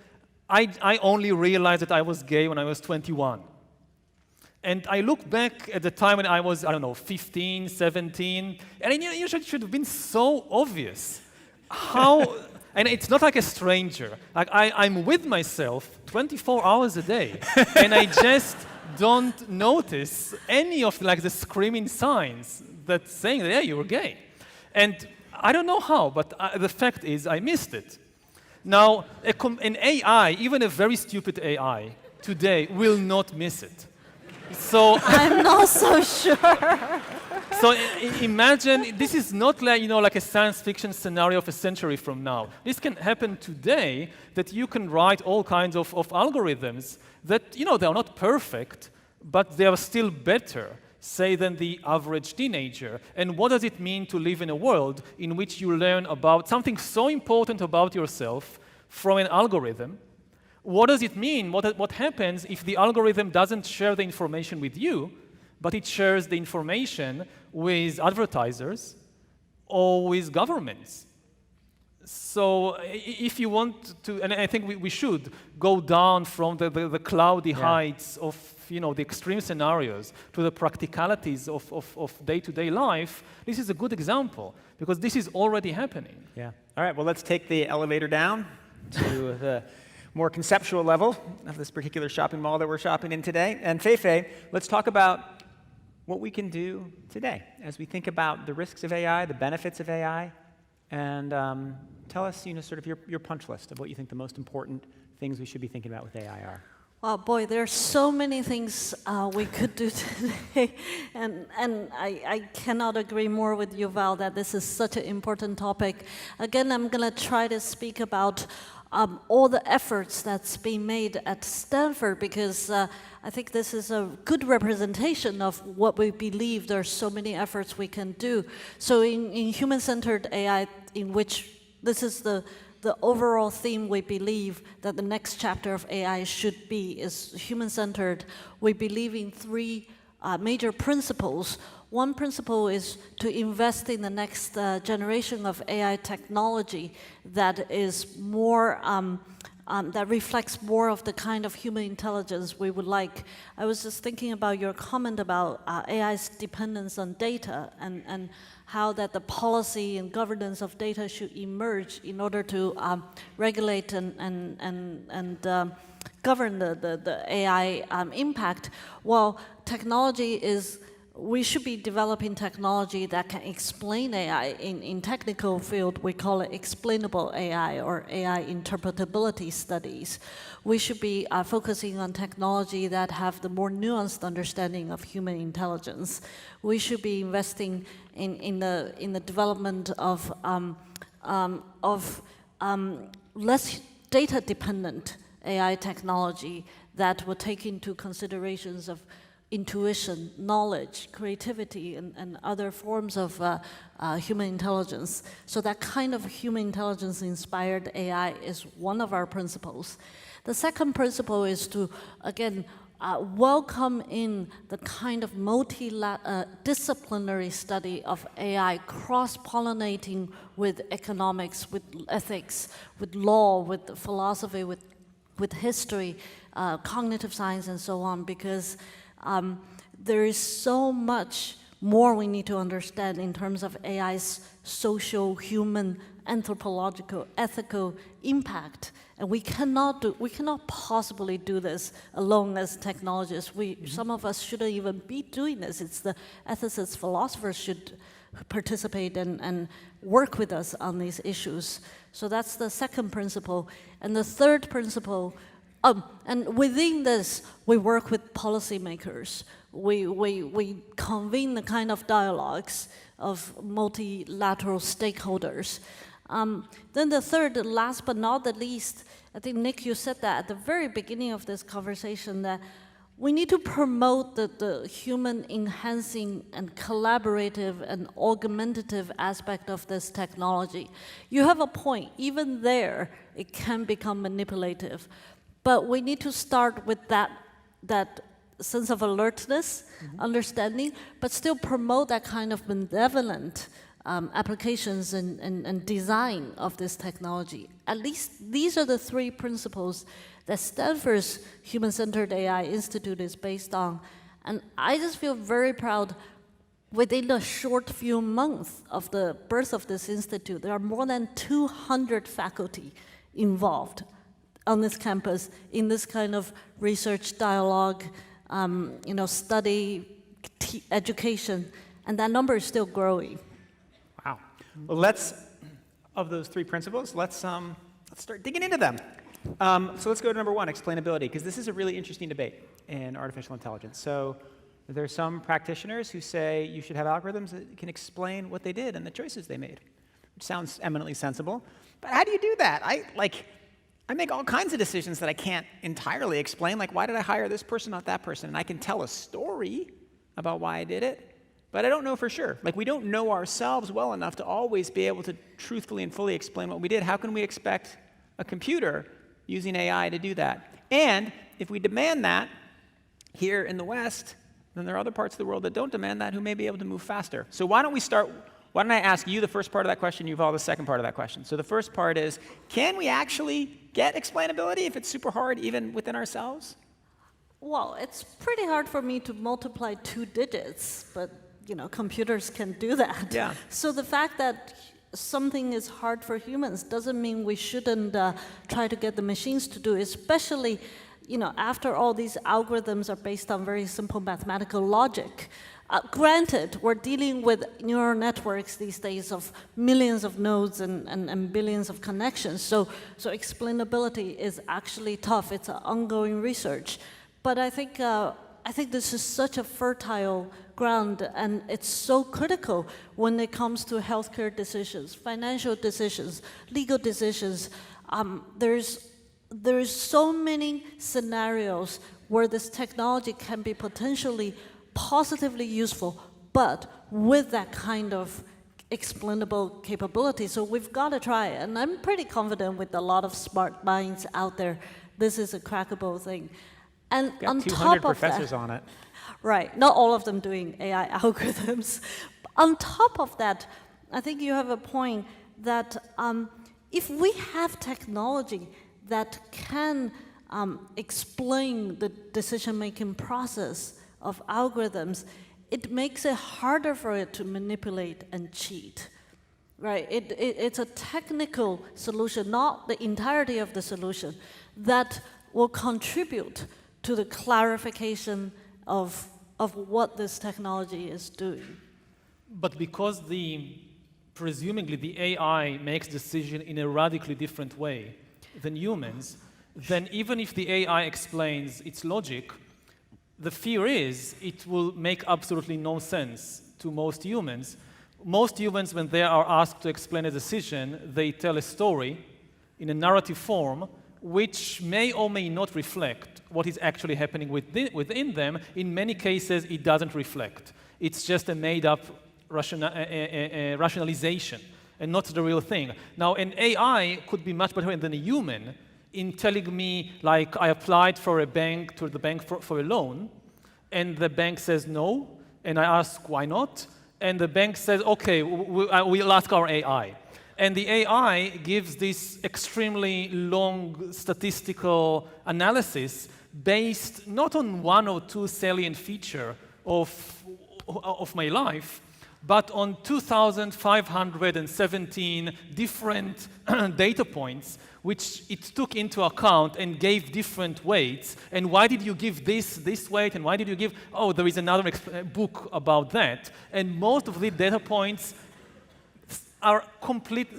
I only realized that I was gay when I was 21. And I look back at the time when I was, 15, 17, and it should have been so obvious. How, and it's not like a stranger. Like I'm with myself 24 hours a day, and I just don't notice any of the screaming signs that saying that, yeah, you were gay. And I don't know how, but the fact is I missed it. Now, an AI, even a very stupid AI, today will not miss it. So I'm not so sure. So imagine, this is not like a science fiction scenario of a century from now. This can happen today, that you can write all kinds of algorithms that, they are not perfect, but they are still better, say, than the average teenager. And what does it mean to live in a world in which you learn about something so important about yourself from an algorithm? What does it mean? What happens if the algorithm doesn't share the information with you, but it shares the information with advertisers or with governments? So if you want to, and I think we should go down from the cloudy heights of the extreme scenarios to the practicalities of day-to-day life, this is a good example, because this is already happening. Yeah. All right, well, let's take the elevator down to the more conceptual level of this particular shopping mall that we're shopping in today. And Fei-Fei, let's talk about what we can do today as we think about the risks of AI, the benefits of AI, and tell us, sort of your punch list of what you think the most important things we should be thinking about with AI are. Well, boy, there are so many things we could do today, and I cannot agree more with Yuval that this is such an important topic. Again, I'm going to try to speak about all the efforts that's being made at Stanford, because I think this is a good representation of what we believe there are so many efforts we can do. So in human-centered AI, in which this is the overall theme we believe that the next chapter of AI should be, is human-centered. We believe in three major principles. One principle is to invest in the next generation of AI technology that is more, that reflects more of the kind of human intelligence we would like. I was just thinking about your comment about AI's dependence on data and how that the policy and governance of data should emerge in order to regulate and govern the AI impact. Well, technology is, we should be developing technology that can explain AI. In technical field, we call it explainable AI or AI interpretability studies. We should be focusing on technology that have the more nuanced understanding of human intelligence. We should be investing in the development of less data-dependent AI technology that will take into considerations of intuition, knowledge, creativity, and other forms of human intelligence. So that kind of human intelligence-inspired AI is one of our principles. The second principle is to, again, welcome in the kind of multidisciplinary study of AI, cross-pollinating with economics, with ethics, with law, with philosophy, with history, cognitive science, and so on, because there is so much more we need to understand in terms of AI's social, human, anthropological, ethical impact. And we cannot possibly do this alone as technologists. Some of us shouldn't even be doing this. It's the ethicists, philosophers should participate and work with us on these issues. So that's the second principle. And the third principle, and within this, we work with policymakers. We convene the kind of dialogues of multilateral stakeholders. Then the third, last but not the least, I think, Nick, you said that at the very beginning of this conversation, that we need to promote the human enhancing and collaborative and augmentative aspect of this technology. You have a point. Even there, it can become manipulative. But we need to start with that sense of alertness, understanding, but still promote that kind of benevolent applications and design of this technology. At least these are the three principles that Stanford's Human-Centered AI Institute is based on. And I just feel very proud. Within a short few months of the birth of this institute, there are more than 200 faculty involved on this campus in this kind of research dialogue, study, education, and that number is still growing. Wow. Well, of those three principles, let's start digging into them. So let's go to number one, explainability, because this is a really interesting debate in artificial intelligence. So there are some practitioners who say you should have algorithms that can explain what they did and the choices they made, which sounds eminently sensible. But how do you do that? I make all kinds of decisions that I can't entirely explain, like why did I hire this person, not that person? And I can tell a story about why I did it, but I don't know for sure. Like, we don't know ourselves well enough to always be able to truthfully and fully explain what we did. How can we expect a computer using AI to do that? And if we demand that here in the West, then there are other parts of the world that don't demand that, who may be able to move faster. So why don't I ask you the first part of that question, Yuval, the second part of that question. So the first part is, can we actually get explainability if it's super hard, even within ourselves? Well, it's pretty hard for me to multiply 2 digits, but computers can do that. Yeah. So the fact that something is hard for humans doesn't mean we shouldn't try to get the machines to do it, especially after all, these algorithms are based on very simple mathematical logic. Granted, we're dealing with neural networks these days of millions of nodes and billions of connections, so explainability is actually tough. It's an ongoing research. But I think this is such a fertile ground, and it's so critical when it comes to healthcare decisions, financial decisions, legal decisions. There's so many scenarios where this technology can be potentially positively useful, but with that kind of explainable capability. So we've got to try it. And I'm pretty confident with a lot of smart minds out there, this is a crackable thing. And Got on 200 top of professors that, on it. right, not all of them doing AI algorithms. On top of that, I think you have a point that if we have technology that can explain the decision-making process of algorithms, it makes it harder for it to manipulate and cheat. Right? It's a technical solution, not the entirety of the solution, that will contribute to the clarification of what this technology is doing. But because presumably the AI makes decision in a radically different way than humans, then even if the AI explains its logic, the fear is it will make absolutely no sense to most humans. Most humans, when they are asked to explain a decision, they tell a story in a narrative form, which may or may not reflect what is actually happening within them. In many cases, it doesn't reflect. It's just a made-up rationalization and not the real thing. Now, an AI could be much better than a human in telling me, like, I applied to the bank for a loan, and the bank says no, and I ask why not, and the bank says, okay, we'll ask our AI. And the AI gives this extremely long statistical analysis based not on one or two salient features of my life, but on 2,517 different data points, which it took into account and gave different weights. And why did you give this weight, and why did you give, oh, there is another book about that. And most of the data points are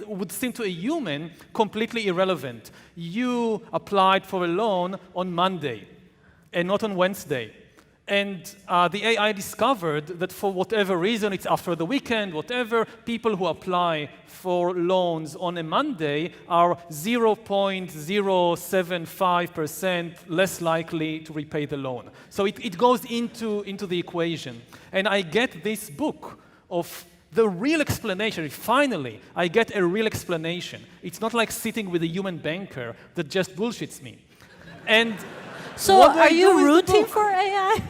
would seem to a human completely irrelevant. You applied for a loan on Monday and not on Wednesday. And the AI discovered that for whatever reason, it's after the weekend, whatever, people who apply for loans on a Monday are 0.075% less likely to repay the loan. So it goes into the equation. And I get this book of the real explanation. Finally, I get a real explanation. It's not like sitting with a human banker that just bullshits me. And so are you rooting for AI?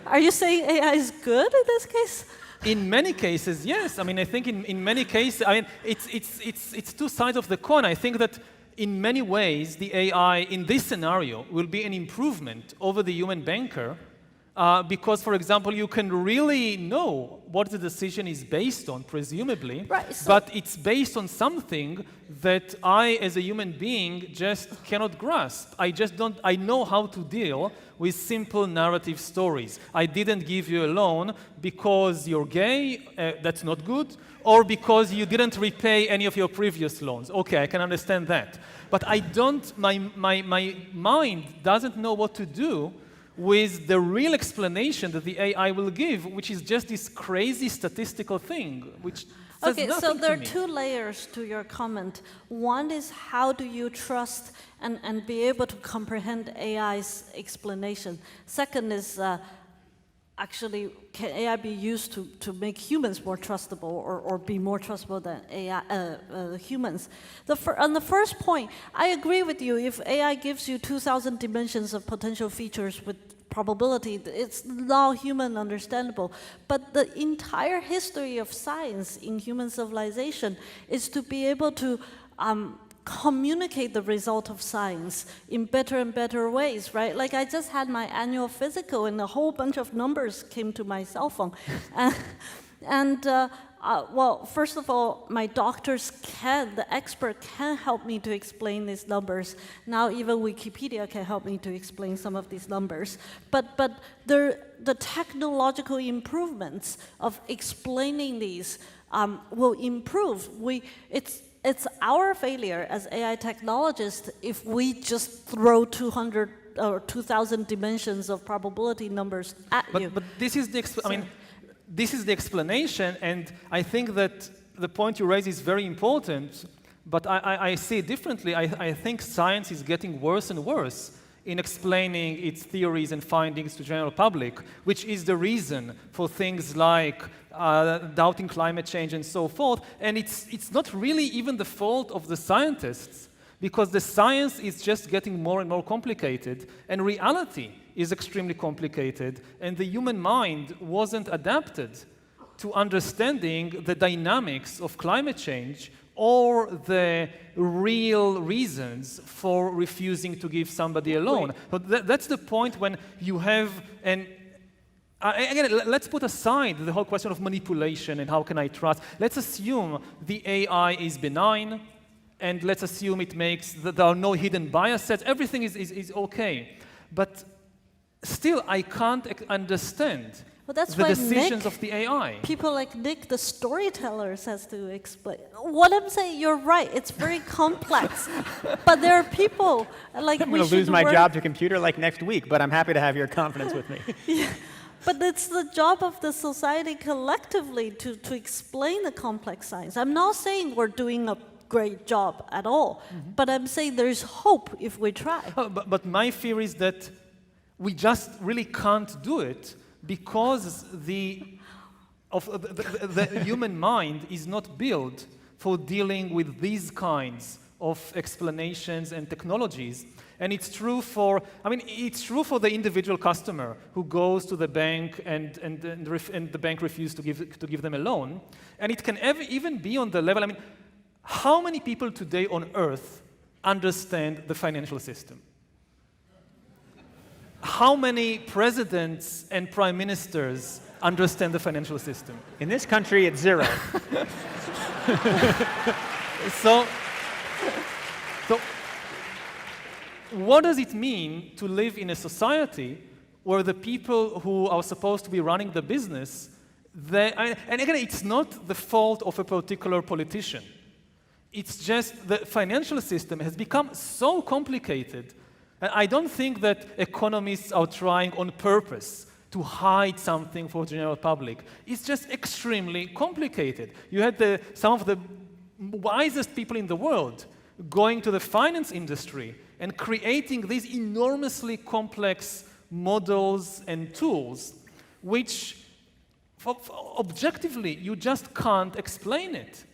Are you saying AI is good in this case? In many cases, yes. I mean, I think in many cases, I mean, it's two sides of the coin. I think that in many ways, the AI in this scenario will be an improvement over the human banker because, for example, you can really know what the decision is based on, presumably, right, so but it's based on something that I, as a human being, just cannot grasp. I know how to deal with simple narrative stories. I didn't give you a loan because you're gay, that's not good, or because you didn't repay any of your previous loans. Okay, I can understand that. But my mind doesn't know what to do with the real explanation that the AI will give, which is just this crazy statistical thing, which says okay, nothing so there to are me. two layers to your comment. One is how do you trust and be able to comprehend AI's explanation. Second is actually, can AI be used to make humans more trustable or be more trustable than humans? On the first point, I agree with you. If AI gives you 2,000 dimensions of potential features with probability, it's not human understandable. But the entire history of science in human civilization is to be able to communicate the result of science in better and better ways, right? Like I just had my annual physical and a whole bunch of numbers came to my cell phone. Well, first of all, my doctors the expert can help me to explain these numbers. Now even Wikipedia can help me to explain some of these numbers. But the technological improvements of explaining these will improve. It's our failure as AI technologists if we just throw 200 or 2,000 dimensions of probability numbers at you. But this is this is the explanation, and I think that the point you raise is very important, but I see it differently. I think science is getting worse and worse in explaining its theories and findings to the general public, which is the reason for things like doubting climate change and so forth. And it's not really even the fault of the scientists, because the science is just getting more and more complicated, and reality is extremely complicated, and the human mind wasn't adapted to understanding the dynamics of climate change or the real reasons for refusing to give somebody a loan. So that's the point when you have an again, let's put aside the whole question of manipulation and how can I trust. Let's assume the AI is benign, and let's assume it makes that there are no hidden biases. Everything is okay. But still, I can't understand that's the why decisions Nick, of the AI. People like Nick, the storytellers, has to explain. What I'm saying, you're right. It's very complex. But there are people like I'm going to lose my job to computer like next week, but I'm happy to have your confidence with me. Yeah. But it's the job of the society collectively to explain the complex science. I'm not saying we're doing a great job at all, but I'm saying there's hope if we try. But my fear is that we just really can't do it because the human mind is not built for dealing with these kinds of explanations and technologies. And it's true for, it's true for the individual customer who goes to the bank and the bank refuses to give them a loan. And it can even be on the level, how many people today on Earth understand the financial system? How many presidents and prime ministers understand the financial system? In this country, it's 0. So what does it mean to live in a society where the people who are supposed to be running the business, and again, it's not the fault of a particular politician. It's just the financial system has become so complicated. And I don't think that economists are trying on purpose to hide something for the general public. It's just extremely complicated. You had some of the wisest people in the world going to the finance industry and creating these enormously complex models and tools, which objectively you just can't explain it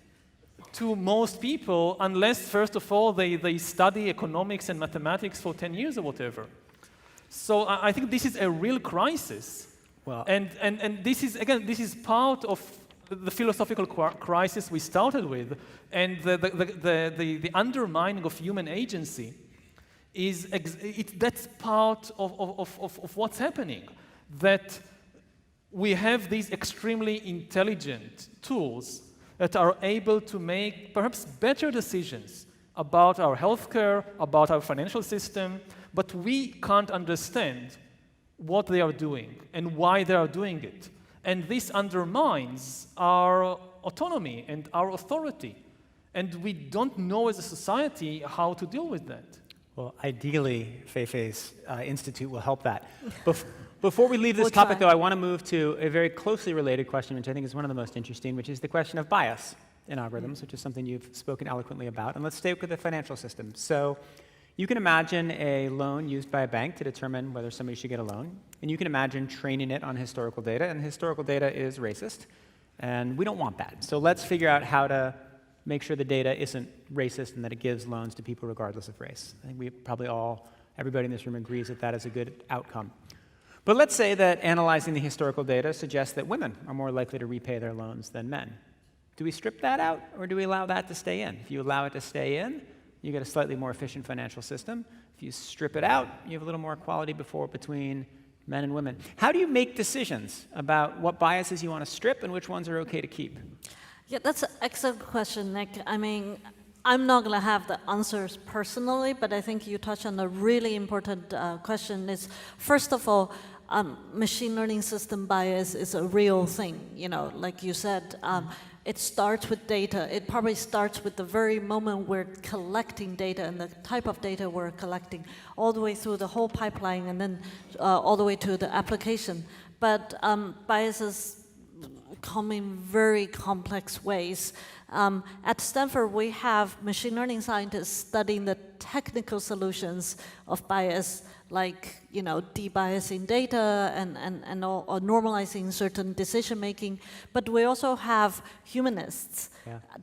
to most people unless, first of all, they study economics and mathematics for 10 years or whatever. So I think this is a real crisis. Well, and this is, again, this is part of the philosophical crisis we started with, and the undermining of human agency that's part of what's happening, that we have these extremely intelligent tools that are able to make perhaps better decisions about our healthcare, about our financial system, but we can't understand what they are doing and why they are doing it. And this undermines our autonomy and our authority. And we don't know as a society how to deal with that. Well, ideally, Fei-Fei's Institute will help that. Before we leave this topic, though, I want to move to a very closely related question, which I think is one of the most interesting, which is the question of bias in algorithms, which is something you've spoken eloquently about. And let's stay with the financial system. So you can imagine a loan used by a bank to determine whether somebody should get a loan. And you can imagine training it on historical data. And historical data is racist. And we don't want that. So let's figure out how to make sure the data isn't racist and that it gives loans to people regardless of race. I think we probably everybody in this room agrees that that is a good outcome. But let's say that analyzing the historical data suggests that women are more likely to repay their loans than men. Do we strip that out, or do we allow that to stay in? If you allow it to stay in, you get a slightly more efficient financial system. If you strip it out, you have a little more equality between men and women. How do you make decisions about what biases you want to strip and which ones are okay to keep? Yeah, that's an excellent question, Nick. I mean, I'm not going to have the answers personally, but I think you touched on a really important question. Is first of all, machine learning system bias is a real thing. You know, like you said, it starts with data. It probably starts with the very moment we're collecting data and the type of data we're collecting, all the way through the whole pipeline, and then all the way to the application. But biases come in very complex ways. At Stanford, we have machine learning scientists studying the technical solutions of bias, like debiasing data or normalizing certain decision making. But we also have humanists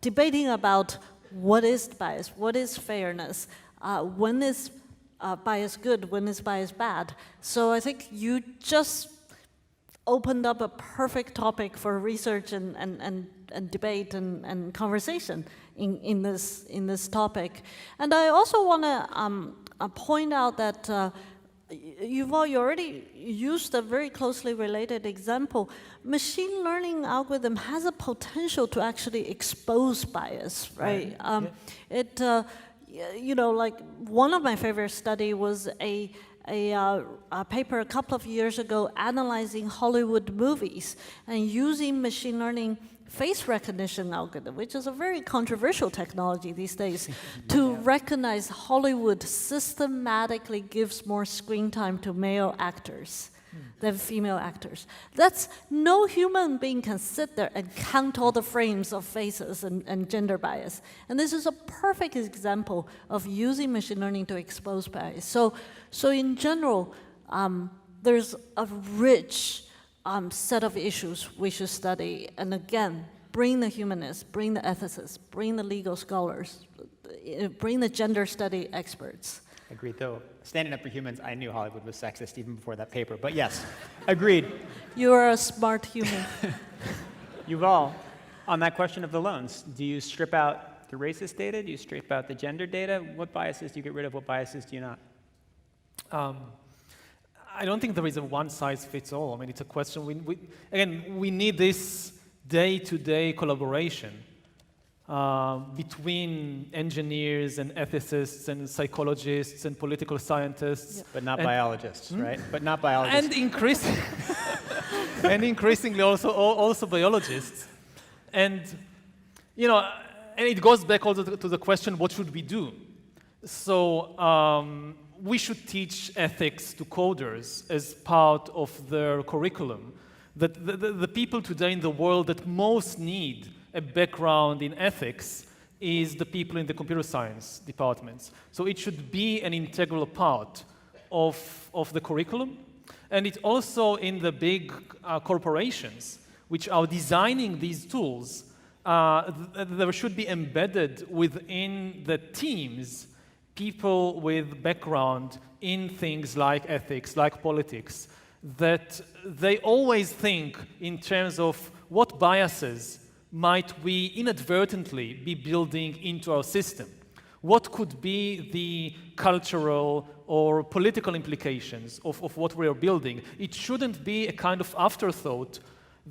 debating about what is bias, what is fairness, when is bias good, when is bias bad. So I think you just opened up a perfect topic for research and debate and conversation in this topic. And I also want to point out that Yuval, you already used a very closely related example. Machine learning algorithm has a potential to actually expose bias, right? You know, like one of my favorite study was a paper a couple of years ago analyzing Hollywood movies and using machine learning face recognition algorithm, which is a very controversial technology these days, to recognize Hollywood systematically gives more screen time to male actors than female actors. That's, no human being can sit there and count all the frames of faces and gender bias. And this is a perfect example of using machine learning to expose bias. So in general, there's a rich set of issues we should study. And again, bring the humanists, bring the ethicists, bring the legal scholars, bring the gender study experts. Agreed, though. Standing up for humans, I knew Hollywood was sexist even before that paper. But yes, agreed. You are a smart human. Yuval, on that question of the loans, do you strip out the racist data? Do you strip out the gender data? What biases do you get rid of? What biases do you not? I don't think there is a one-size-fits-all. I mean, it's a question, we need this day-to-day collaboration between engineers and ethicists and psychologists and political scientists. But not biologists, right? But not biologists. And increasingly also biologists. And, you know, and it goes back also to the question, what should we do? So we should teach ethics to coders as part of their curriculum. That the people today in the world that most need a background in ethics is the people in the computer science departments. So it should be an integral part of the curriculum. And it's also in the big corporations which are designing these tools, there should be embedded within the teams people with background in things like ethics, like politics, that they always think in terms of what biases might we inadvertently be building into our system. What could be the cultural or political implications of what we are building? It shouldn't be a kind of afterthought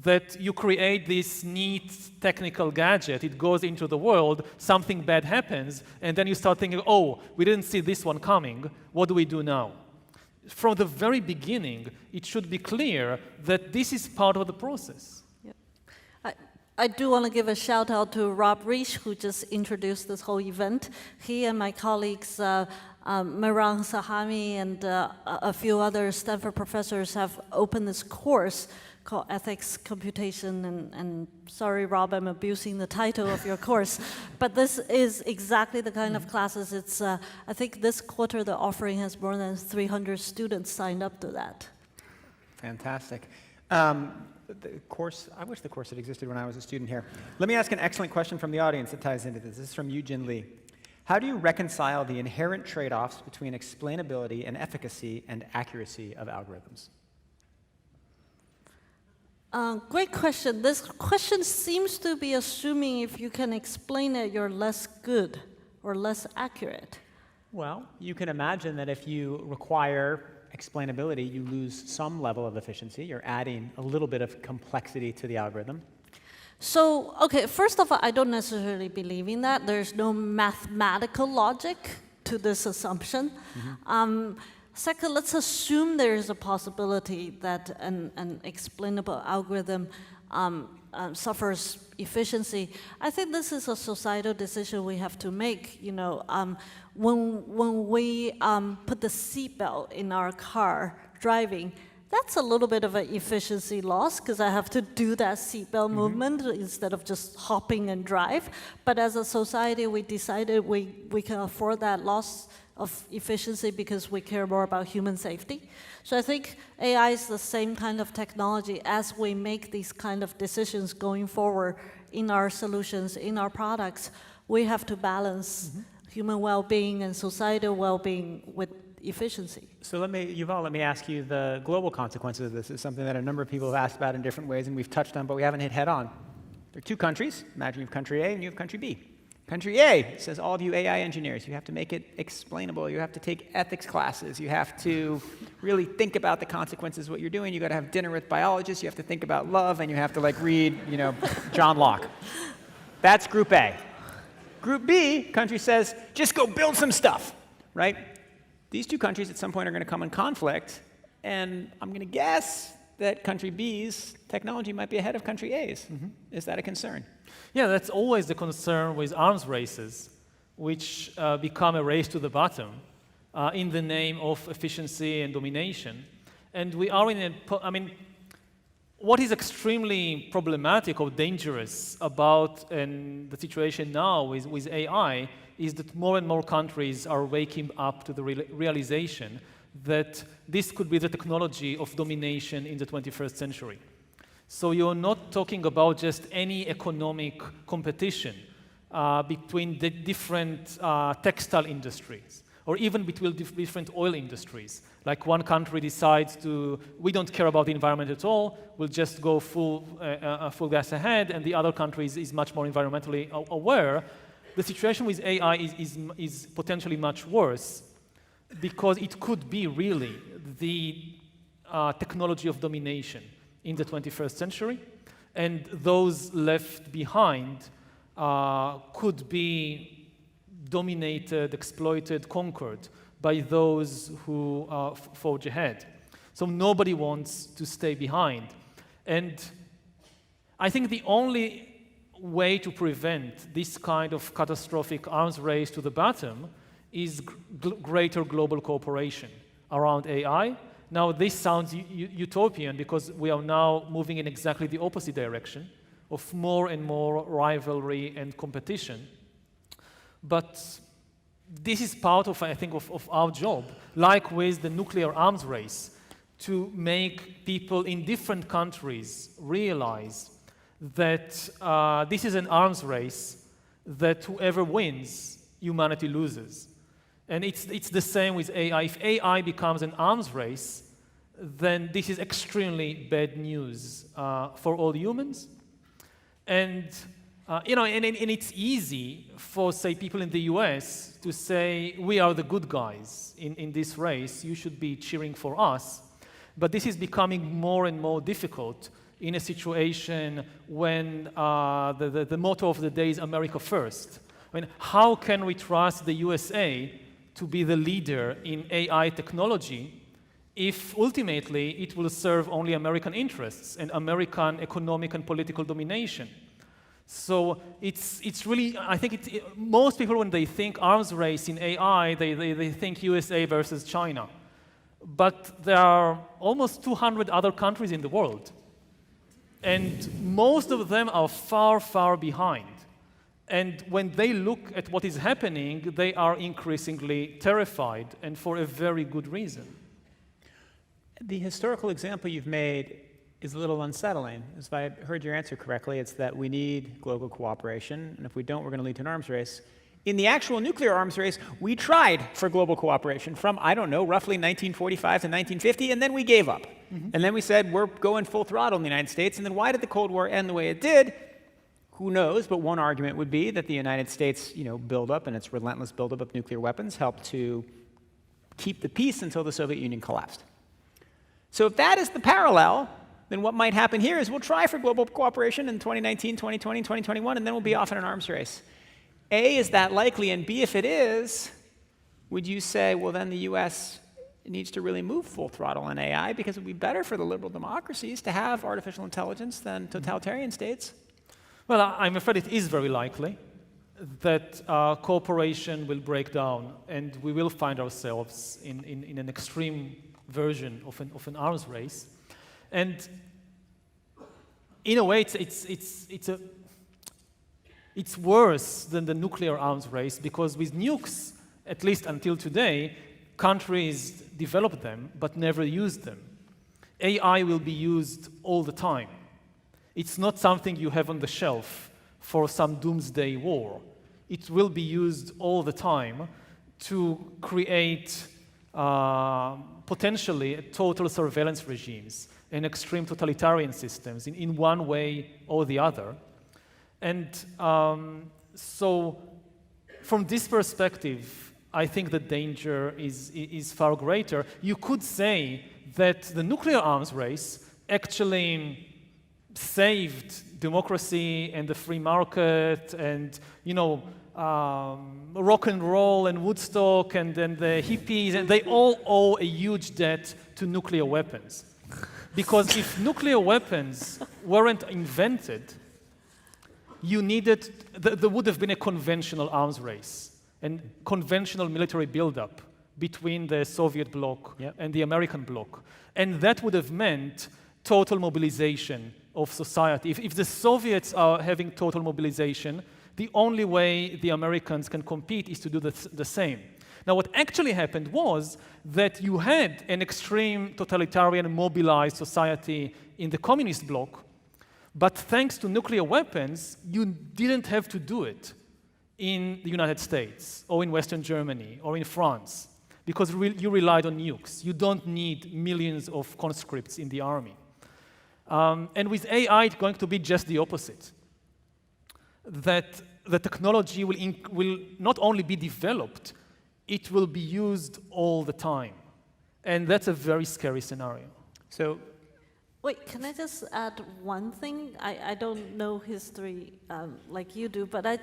that you create this neat technical gadget, it goes into the world, something bad happens, and then you start thinking, oh, we didn't see this one coming, what do we do now? From the very beginning, it should be clear that this is part of the process. Yeah. I do want to give a shout out to Rob Reich, who just introduced this whole event. He and my colleagues, Mehrang Sahami and a few other Stanford professors have opened this course called Ethics, Computation, and sorry, Rob, I'm abusing the title of your course, but this is exactly the kind of classes. It's, I think this quarter the offering has more than 300 students signed up to that. Fantastic. The course, I wish the course had existed when I was a student here. Let me ask an excellent question from the audience that ties into this. This is from Yujin Li. How do you reconcile the inherent trade-offs between explainability and efficacy and accuracy of algorithms? Great question. This question seems to be assuming if you can explain it, you're less good or less accurate. Well, you can imagine that if you require explainability, you lose some level of efficiency. You're adding a little bit of complexity to the algorithm. So, okay, first of all, I don't necessarily believe in that. There's no mathematical logic to this assumption. Mm-hmm. Second, let's assume there is a possibility that an explainable algorithm suffers efficiency. I think this is a societal decision we have to make. You know, when we put the seatbelt in our car driving, that's a little bit of an efficiency loss because I have to do that seatbelt movement instead of just hopping and drive. But as a society, we decided we can afford that loss of efficiency because we care more about human safety. So I think AI is the same kind of technology as we make these kind of decisions going forward in our solutions, in our products. we have to balance human well-being and societal well-being with efficiency. So Yuval, let me ask you the global consequences of this. Is something that a number of people have asked about in different ways and we've touched on, but we haven't hit head on. There are two countries. Imagine you have country A and you have country B. Country A says, all of you AI engineers, you have to make it explainable. You have to take ethics classes. You have to really think about the consequences of what you're doing. You got to have dinner with biologists. You have to think about love, and you have to read, John Locke. That's Group A. Group B, country says, just go build some stuff, right? These two countries at some point are going to come in conflict, and I'm going to guess that country B's technology might be ahead of country A's. Is that a concern? Yeah, that's always the concern with arms races, which become a race to the bottom in the name of efficiency and domination. And we are in what is extremely problematic or dangerous about the situation now with AI is that more and more countries are waking up to the realization that this could be the technology of domination in the 21st century. So you're not talking about just any economic competition between the different textile industries, or even between different oil industries. Like one country decides we don't care about the environment at all, we'll just go full gas ahead, and the other country is much more environmentally aware. The situation with AI is potentially much worse, because it could be really the technology of domination in the 21st century, and those left behind could be dominated, exploited, conquered by those who forge ahead. So nobody wants to stay behind. And I think the only way to prevent this kind of catastrophic arms race to the bottom is greater global cooperation around AI. Now, this sounds utopian because we are now moving in exactly the opposite direction of more and more rivalry and competition. But this is part of, I think, of our job, like with the nuclear arms race, to make people in different countries realize that this is an arms race that whoever wins, humanity loses. And it's the same with AI. If AI becomes an arms race, then this is extremely bad news for all humans. And and it's easy for, say, people in the US to say, we are the good guys in this race, you should be cheering for us. But this is becoming more and more difficult in a situation when the motto of the day is America first. How can we trust the USA to be the leader in AI technology if ultimately it will serve only American interests and American economic and political domination? So it's really, I think most people, when they think arms race in AI, they think USA versus China. But there are almost 200 other countries in the world. And most of them are far, far behind. And when they look at what is happening, they are increasingly terrified, and for a very good reason. The historical example you've made is a little unsettling. If I heard your answer correctly, it's that we need global cooperation, and if we don't, we're going to lead to an arms race. In the actual nuclear arms race, we tried for global cooperation from, I don't know, roughly 1945 to 1950, and then we gave up. And then we said, we're going full throttle in the United States, and then why did the Cold War end the way it did? Who knows, but one argument would be that the United States, buildup and its relentless buildup of nuclear weapons helped to keep the peace until the Soviet Union collapsed. So if that is the parallel, then what might happen here is we'll try for global cooperation in 2019, 2020, 2021, and then we'll be off in an arms race. A, is that likely? And B, if it is, would you say, well, then the US needs to really move full throttle in AI because it would be better for the liberal democracies to have artificial intelligence than totalitarian states? Well, I'm afraid it is very likely that cooperation will break down, and we will find ourselves in an extreme version of an arms race. And in a way, it's worse than the nuclear arms race, because with nukes, at least until today, countries develop them but never use them. AI will be used all the time. It's not something you have on the shelf for some doomsday war. it will be used all the time to create potentially total surveillance regimes and extreme totalitarian systems in one way or the other. And so from this perspective, I think the danger is far greater. You could say that the nuclear arms race actually saved democracy and the free market and, rock and roll and Woodstock and then the hippies, and they all owe a huge debt to nuclear weapons. Because if nuclear weapons weren't invented, there would have been a conventional arms race and conventional military buildup between the Soviet bloc and the American bloc. And that would have meant total mobilization of society. If the Soviets are having total mobilization, the only way the Americans can compete is to do the same. Now, what actually happened was that you had an extreme totalitarian mobilized society in the communist bloc, but thanks to nuclear weapons, you didn't have to do it in the United States or in Western Germany or in France because you relied on nukes. You don't need millions of conscripts in the army. And with AI, it's going to be just the opposite. That the technology will not only be developed, it will be used all the time. And that's a very scary scenario. So, wait, can I just add one thing? I don't know history like you do, but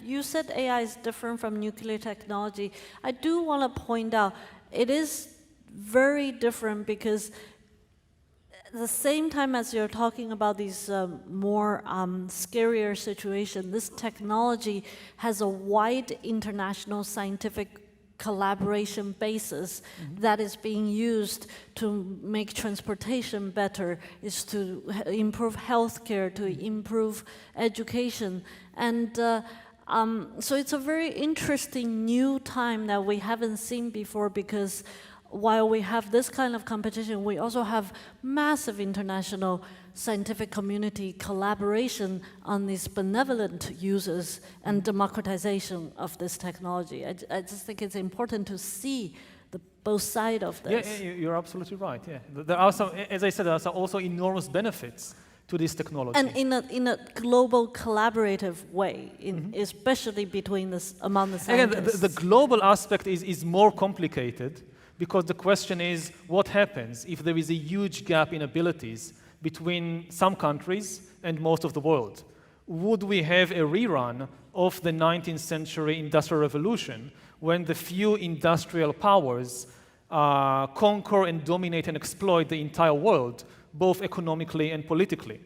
you said AI is different from nuclear technology. I do want to point out it is very different because at the same time as you're talking about these more scarier situations, this technology has a wide international scientific collaboration basis that is being used to make transportation better, is to improve healthcare, to improve education. And so it's a very interesting new time that we haven't seen before because while we have this kind of competition, we also have massive international scientific community collaboration on these benevolent uses and democratization of this technology. I just think it's important to see both sides of this. Yeah, you're absolutely right. Yeah, there are some, as I said, there are also enormous benefits to this technology. And in a global collaborative way, especially among the scientists. Again, the global aspect is more complicated because the question is, what happens if there is a huge gap in abilities between some countries and most of the world? Would we have a rerun of the 19th century Industrial Revolution when the few industrial powers conquer and dominate and exploit the entire world, both economically and politically?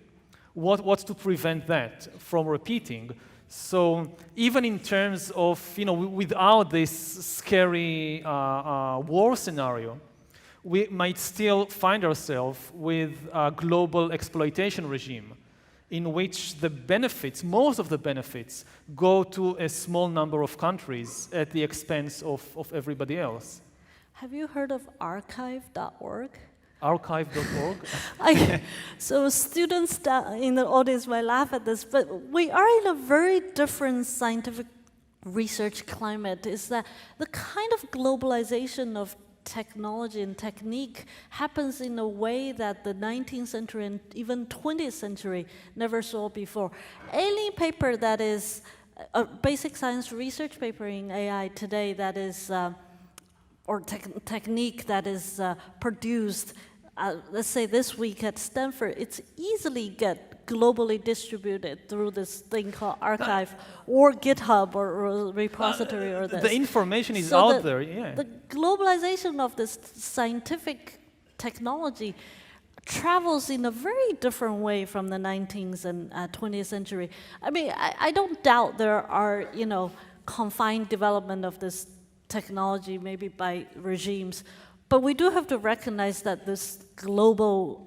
What's to prevent that from repeating? So even in terms of, without this scary war scenario, we might still find ourselves with a global exploitation regime in which the benefits, most of the benefits, go to a small number of countries at the expense of everybody else. Have you heard of archive.org? Archive.org? So students in the audience might laugh at this, but we are in a very different scientific research climate. Is that the kind of globalization of technology and technique happens in a way that the 19th century and even 20th century never saw before. Any paper that is a basic science research paper in AI today that is, or technique that is produced, let's say this week at Stanford, it's easily get globally distributed through this thing called archive or GitHub or repository or this. The information is out there, yeah. The globalization of this scientific technology travels in a very different way from the 19th and 20th century. I mean, I don't doubt there are, confined development of this technology, maybe by regimes, but we do have to recognize that this global,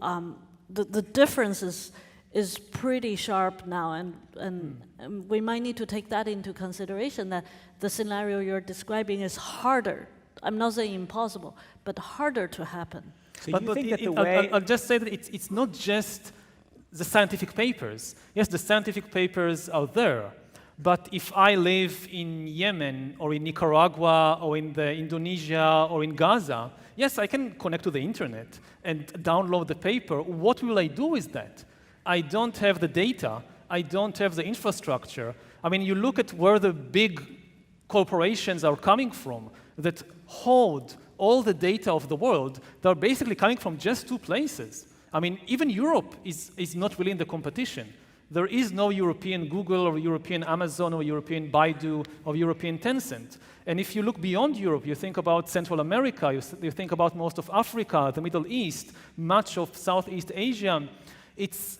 the differences is pretty sharp now, and we might need to take that into consideration, that the scenario you're describing is harder. I'm not saying impossible, but harder to happen. So you think that the way... I'll just say that it's not just the scientific papers. Yes, the scientific papers are there, But if I live in Yemen or in Nicaragua or in Indonesia or in Gaza, yes, I can connect to the internet and download the paper. What will I do with that? I don't have the data. I don't have the infrastructure. I mean, you look at where the big corporations are coming from that hold all the data of the world. They're basically coming from just two places. I mean, even Europe is not really in the competition. There is no European Google or European Amazon or European Baidu or European Tencent. And if you look beyond Europe, you think about Central America, you think about most of Africa, the Middle East, much of Southeast Asia. It's,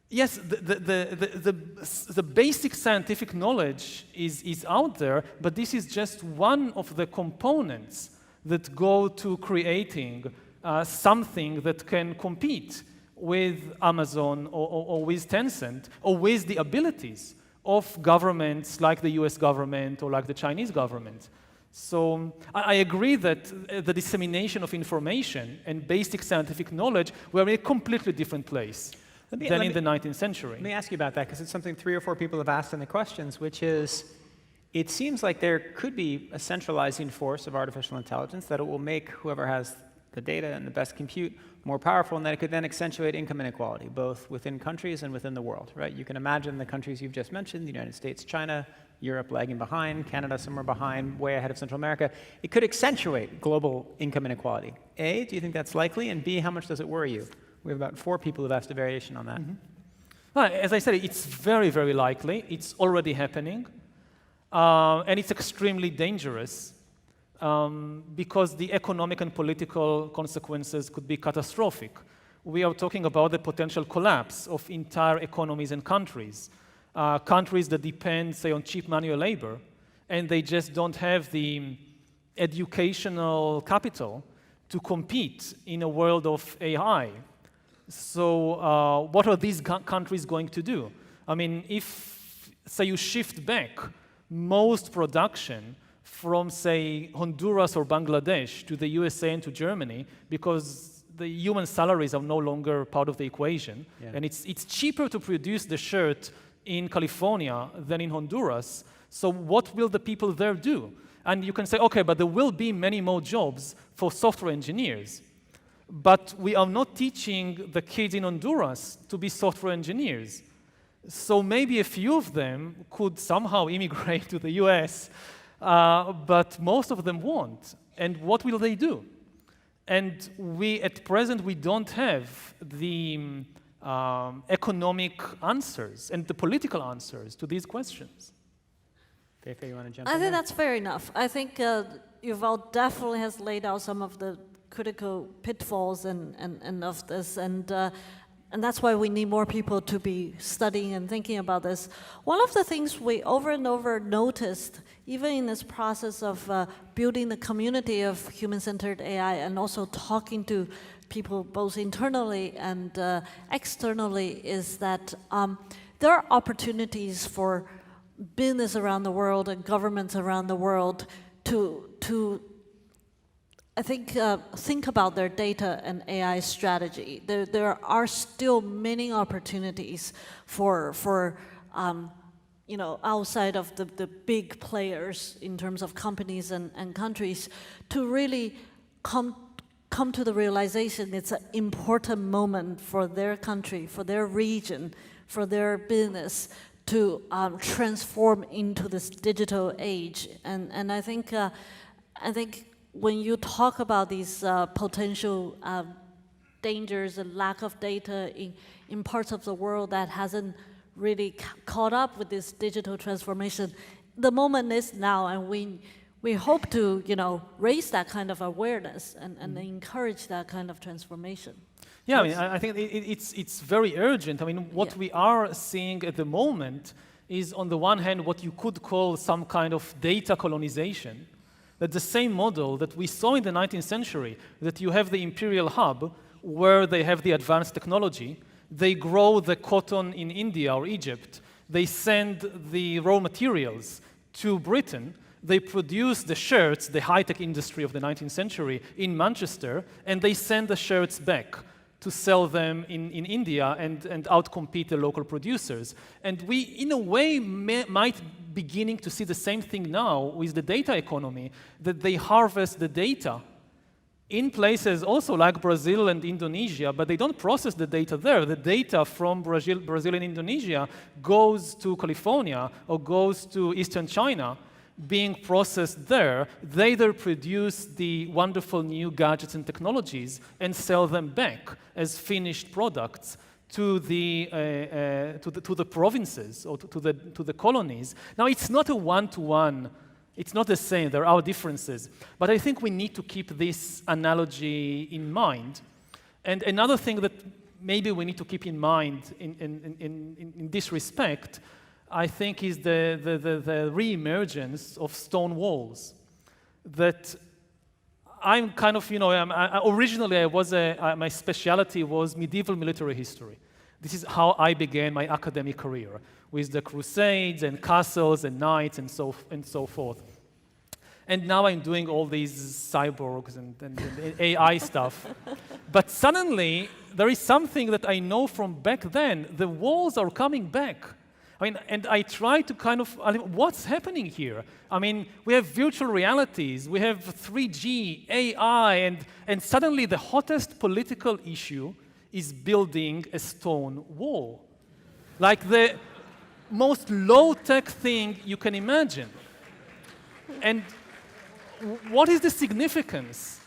yes, the basic scientific knowledge is out there, but this is just one of the components that go to creating something that can compete with Amazon or with Tencent or with the abilities of governments like the US government or like the Chinese government. So I agree that the dissemination of information and basic scientific knowledge were in a completely different place than in the 19th century. Let me ask you about that, because it's something 3 or 4 people have asked in the questions, which is, it seems like there could be a centralizing force of artificial intelligence that it will make whoever has the data and the best compute more powerful, and that it could then accentuate income inequality, both within countries and within the world, right? You can imagine the countries you've just mentioned, the United States, China, Europe lagging behind, Canada somewhere behind, way ahead of Central America. It could accentuate global income inequality. A, do you think that's likely? And B, how much does it worry you? We have about 4 people who've asked a variation on that. Well, as I said, it's very, very likely. It's already happening. And it's extremely dangerous. Because the economic and political consequences could be catastrophic. We are talking about the potential collapse of entire economies and countries. Countries that depend, say, on cheap manual labor, and they just don't have the educational capital to compete in a world of AI. So what are these countries going to do? I mean, if, say, you shift back most production from, say, Honduras or Bangladesh to the USA and to Germany, because the human salaries are no longer part of the equation. Yeah. And it's cheaper to produce the shirt in California than in Honduras. So what will the people there do? And you can say, okay, but there will be many more jobs for software engineers. But we are not teaching the kids in Honduras to be software engineers. So maybe a few of them could somehow immigrate to the US, but most of them won't. And what will they do? And at present, we don't have the economic answers and the political answers to these questions. Fei-Fei, you want to jump in? I think that's fair enough. I think Yuval definitely has laid out some of the critical pitfalls and of this, and that's why we need more people to be studying and thinking about this. One of the things we over and over noticed, even in this process of building the community of human-centered AI and also talking to people both internally and externally, is that there are opportunities for business around the world and governments around the world to I think about their data and AI strategy. There are still many opportunities for outside of the big players in terms of companies and countries to really come to the realization it's an important moment for their country, for their region, for their business to transform into this digital age. And I think when you talk about these potential dangers and lack of data in parts of the world that hasn't really caught up with this digital transformation, the moment is now, and we hope to raise that kind of awareness and encourage that kind of transformation. Yeah, I mean, I think it's very urgent. I mean, what we are seeing at the moment is, on the one hand, what you could call some kind of data colonization. That the same model that we saw in the 19th century, that you have the imperial hub where they have the advanced technology, they grow the cotton in India or Egypt, they send the raw materials to Britain, they produce the shirts, the high-tech industry of the 19th century, in Manchester, and they send the shirts back to sell them in India and outcompete the local producers. And we, in a way, might beginning to see the same thing now with the data economy, that they harvest the data in places also like Brazil and Indonesia, but they don't process the data there. The data from Brazil and Indonesia goes to California or goes to Eastern China, being processed there. They there produce the wonderful new gadgets and technologies and sell them back as finished products to the provinces or to the colonies. Now, it's not a one-to-one. It's not the same. There are differences. But I think we need to keep this analogy in mind. And another thing that maybe we need to keep in mind in this respect, I think, is the re-emergence of stone walls. That I'm kind of, originally I was my specialty was medieval military history. This is how I began my academic career, with the Crusades and castles and knights and so forth. And now I'm doing all these cyborgs and AI stuff. But suddenly, there is something that I know from back then. The walls are coming back. And I try to what's happening here? We have virtual realities, we have 3G, AI, and suddenly the hottest political issue is building a stone wall. Like the most low-tech thing you can imagine. And what is the significance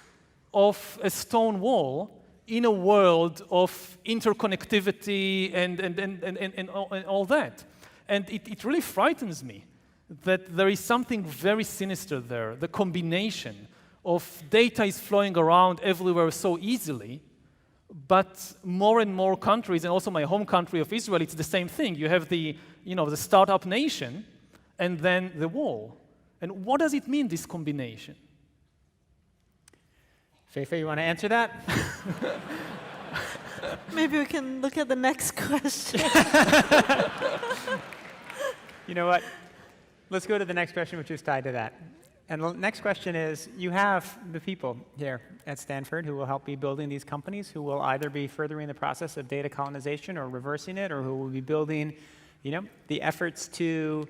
of a stone wall in a world of interconnectivity and all that? And it really frightens me that there is something very sinister there. The combination of data is flowing around everywhere so easily, but more and more countries, and also my home country of Israel, it's the same thing. You have the startup nation, and then the wall. And what does it mean, this combination? Fei-Fei, you want to answer that? Maybe we can look at the next question. You know what? Let's go to the next question, which is tied to that. And the next question is, you have the people here at Stanford who will help be building these companies, who will either be furthering the process of data colonization or reversing it, or who will be building, the efforts to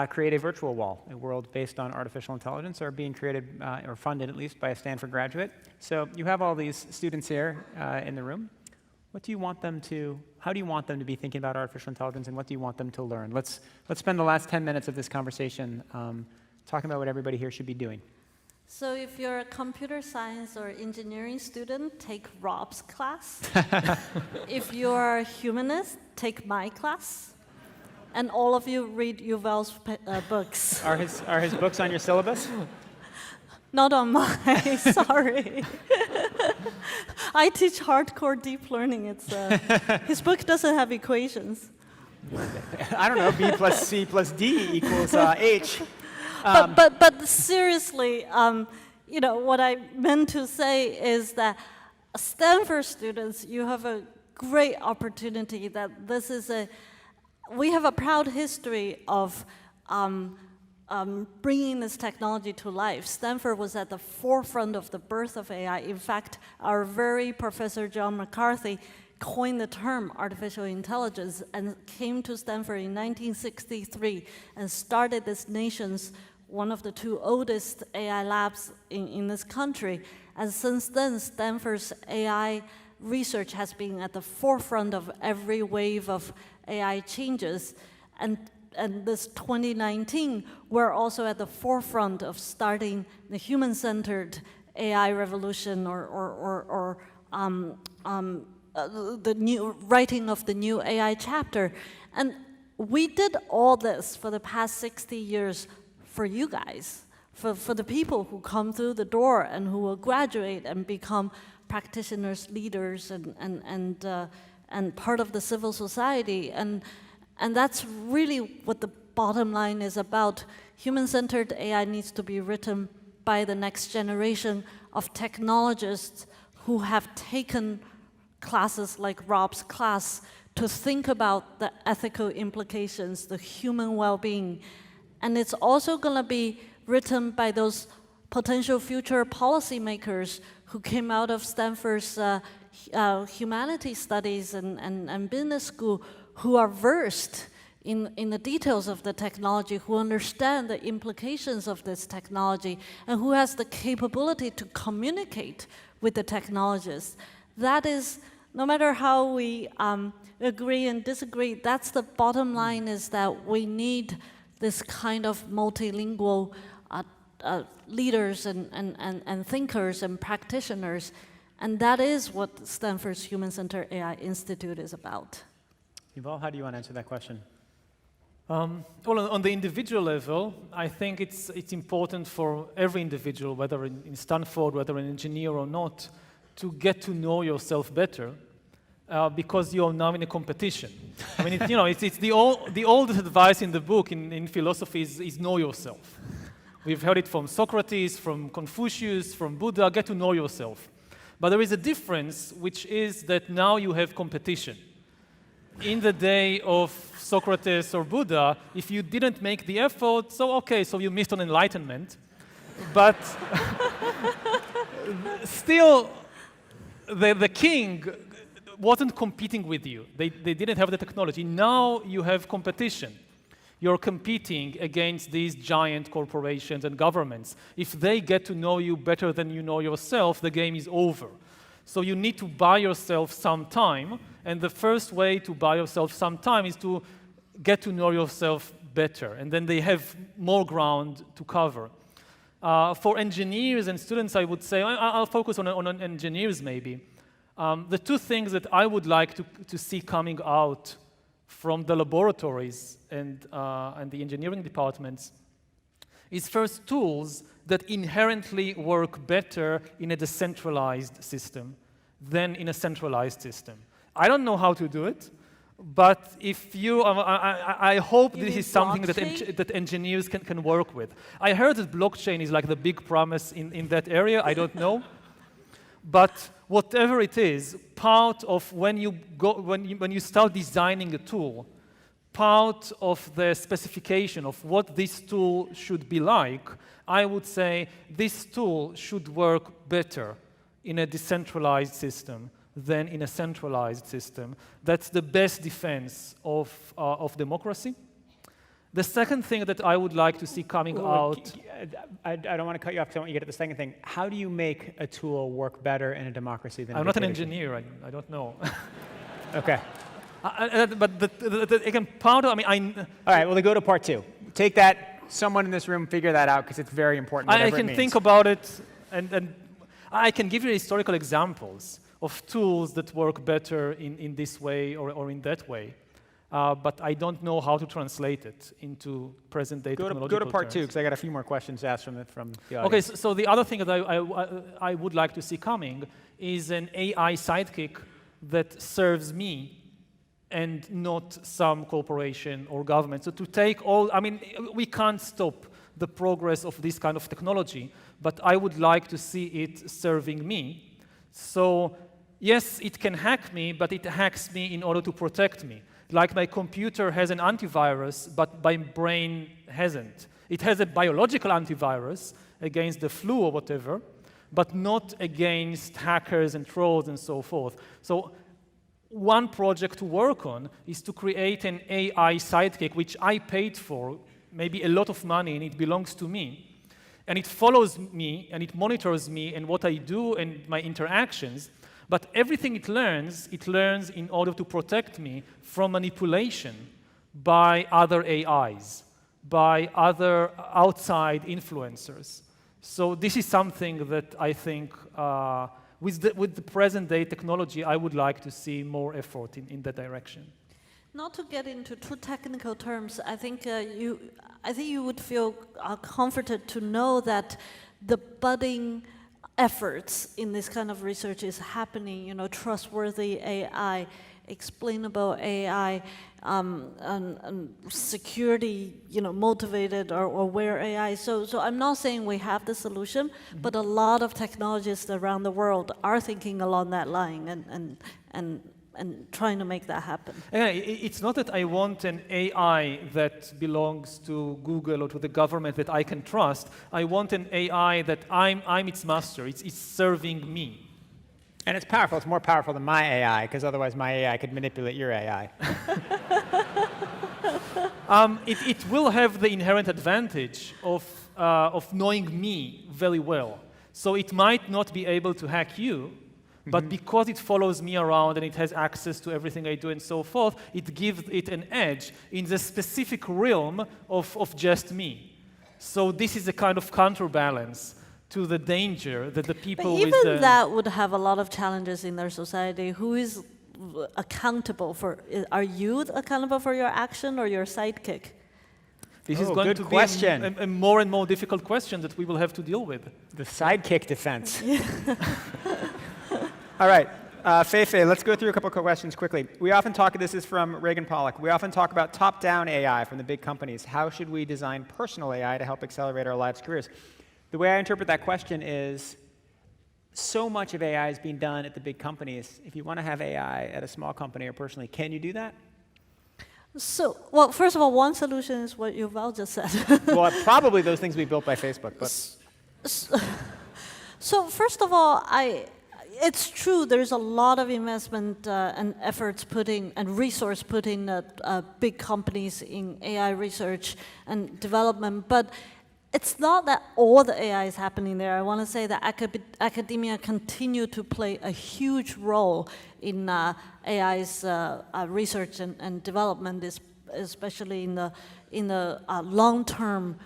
create a virtual wall, a world based on artificial intelligence, are being created, or funded at least, by a Stanford graduate. So you have all these students here in the room. How do you want them to be thinking about artificial intelligence, and what do you want them to learn? Let's spend the last 10 minutes of this conversation talking about what everybody here should be doing. So if you're a computer science or engineering student, take Rob's class. If you're a humanist, take my class. And all of you read Yuval's books. Are his books on your syllabus? Not on mine, sorry. I teach hardcore deep learning. His book doesn't have equations. I don't know, B plus C plus D equals H. But seriously, what I meant to say is that Stanford students, you have a great opportunity that we have a proud history of bringing this technology to life. Stanford was at the forefront of the birth of AI. In fact, our very Professor John McCarthy coined the term artificial intelligence and came to Stanford in 1963 and started this nation's one of the two oldest AI labs in this country. And since then, Stanford's AI research has been at the forefront of every wave of AI changes. And this 2019, we're also at the forefront of starting the human-centered AI revolution or the new writing of the new AI chapter. And we did all this for the past 60 years for you guys, for the people who come through the door and who will graduate and become practitioners, leaders, and part of the civil society. And that's really what the bottom line is about. Human-centered AI needs to be written by the next generation of technologists who have taken classes like Rob's class to think about the ethical implications, the human well-being. And it's also going to be written by those potential future policymakers who came out of Stanford's humanities studies and business school who are versed in the details of the technology, who understand the implications of this technology, and who has the capability to communicate with the technologists. That is, no matter how we agree and disagree, that's the bottom line, is that we need this kind of multilingual leaders and thinkers and practitioners. And that is what Stanford's Human-Centered AI Institute is about. Yuval, how do you want to answer that question? Well, on the individual level, I think it's important for every individual, whether in Stanford, whether an engineer or not, to get to know yourself better, because you're now in a competition. I mean, it's the oldest advice in the book in philosophy is know yourself. We've heard it from Socrates, from Confucius, from Buddha. Get to know yourself. But there is a difference, which is that now you have competition. In the day of Socrates or Buddha, if you didn't make the effort, so you missed on enlightenment. But still, the king wasn't competing with you. They didn't have the technology. Now you have competition. You're competing against these giant corporations and governments. If they get to know you better than you know yourself, the game is over. So you need to buy yourself some time, and the first way to buy yourself some time is to get to know yourself better, and then they have more ground to cover. For engineers and students, I would say, I'll focus on engineers maybe. The two things that I would like to see coming out from the laboratories and the engineering departments is first tools that inherently work better in a decentralized system than in a centralized system. I don't know how to do it, but if you, I hope this is something that engineers can work with. I heard that blockchain is like the big promise in that area. I don't know. But whatever it is, part of when you start designing a tool, part of the specification of what this tool should be like, I would say this tool should work better in a decentralized system than in a centralized system. That's the best defense of democracy. The second thing that I would like to see coming out... I don't want to cut you off because I want you to get to the second thing. How do you make a tool work better in a democracy than I'm not an engineer. I don't know. Okay. But again, part of... All right, well, then go to part two. Take that, someone in this room figure that out, because it's very important, I can think about it, and I can give you historical examples of tools that work better in this way or in that way. But I don't know how to translate it into present-day technological terms. Go to part two, because I got a few more questions to ask from the audience. Okay, so the other thing that I would like to see coming is an AI sidekick that serves me and not some corporation or government. So to take all, I mean, we can't stop the progress of this kind of technology, but I would like to see it serving me. So yes, it can hack me, but it hacks me in order to protect me. Like my computer has an antivirus, but my brain hasn't. It has a biological antivirus against the flu or whatever, but not against hackers and trolls and so forth. So one project to work on is to create an AI sidekick, which I paid for, maybe a lot of money, and it belongs to me. And it follows me, and it monitors me and what I do and my interactions. But everything it learns in order to protect me from manipulation by other AIs, by other outside influencers. So this is something that I think, with the present-day technology, I would like to see more effort in that direction. Not to get into too technical terms, I think you would feel comforted to know that the budding efforts in this kind of research is happening. You know, trustworthy AI, explainable AI, and security, motivated or aware AI. So I'm not saying we have the solution, but a lot of technologists around the world are thinking along that line and trying to make that happen. It's not that I want an AI that belongs to Google or to the government that I can trust. I want an AI that I'm its master. It's serving me. And it's powerful. It's more powerful than my AI, because otherwise my AI could manipulate your AI. It will have the inherent advantage of knowing me very well. So it might not be able to hack you, but because it follows me around and it has access to everything I do and so forth, it gives it an edge in the specific realm of just me. So this is a kind of counterbalance to the danger that the people But with even that would have a lot of challenges in their society. Who is accountable for? Are you accountable for your action or your sidekick? This is going to be a more and more difficult question that we will have to deal with. The sidekick defense. All right, Fei-Fei, let's go through a couple of questions quickly. We often talk, this is from Reagan Pollack, we often talk about top-down AI from the big companies. How should we design personal AI to help accelerate our lives' careers? The way I interpret that question is, so much of AI is being done at the big companies. If you want to have AI at a small company or personally, can you do that? So, well, first of all, one solution is what Yuval just said. Well, probably those things we built by Facebook. But So first of all, it's true there's a lot of investment and efforts and resource put in big companies in AI research and development, but it's not that all the AI is happening there. I want to say that academia continue to play a huge role in AI's research and development, especially in the long-term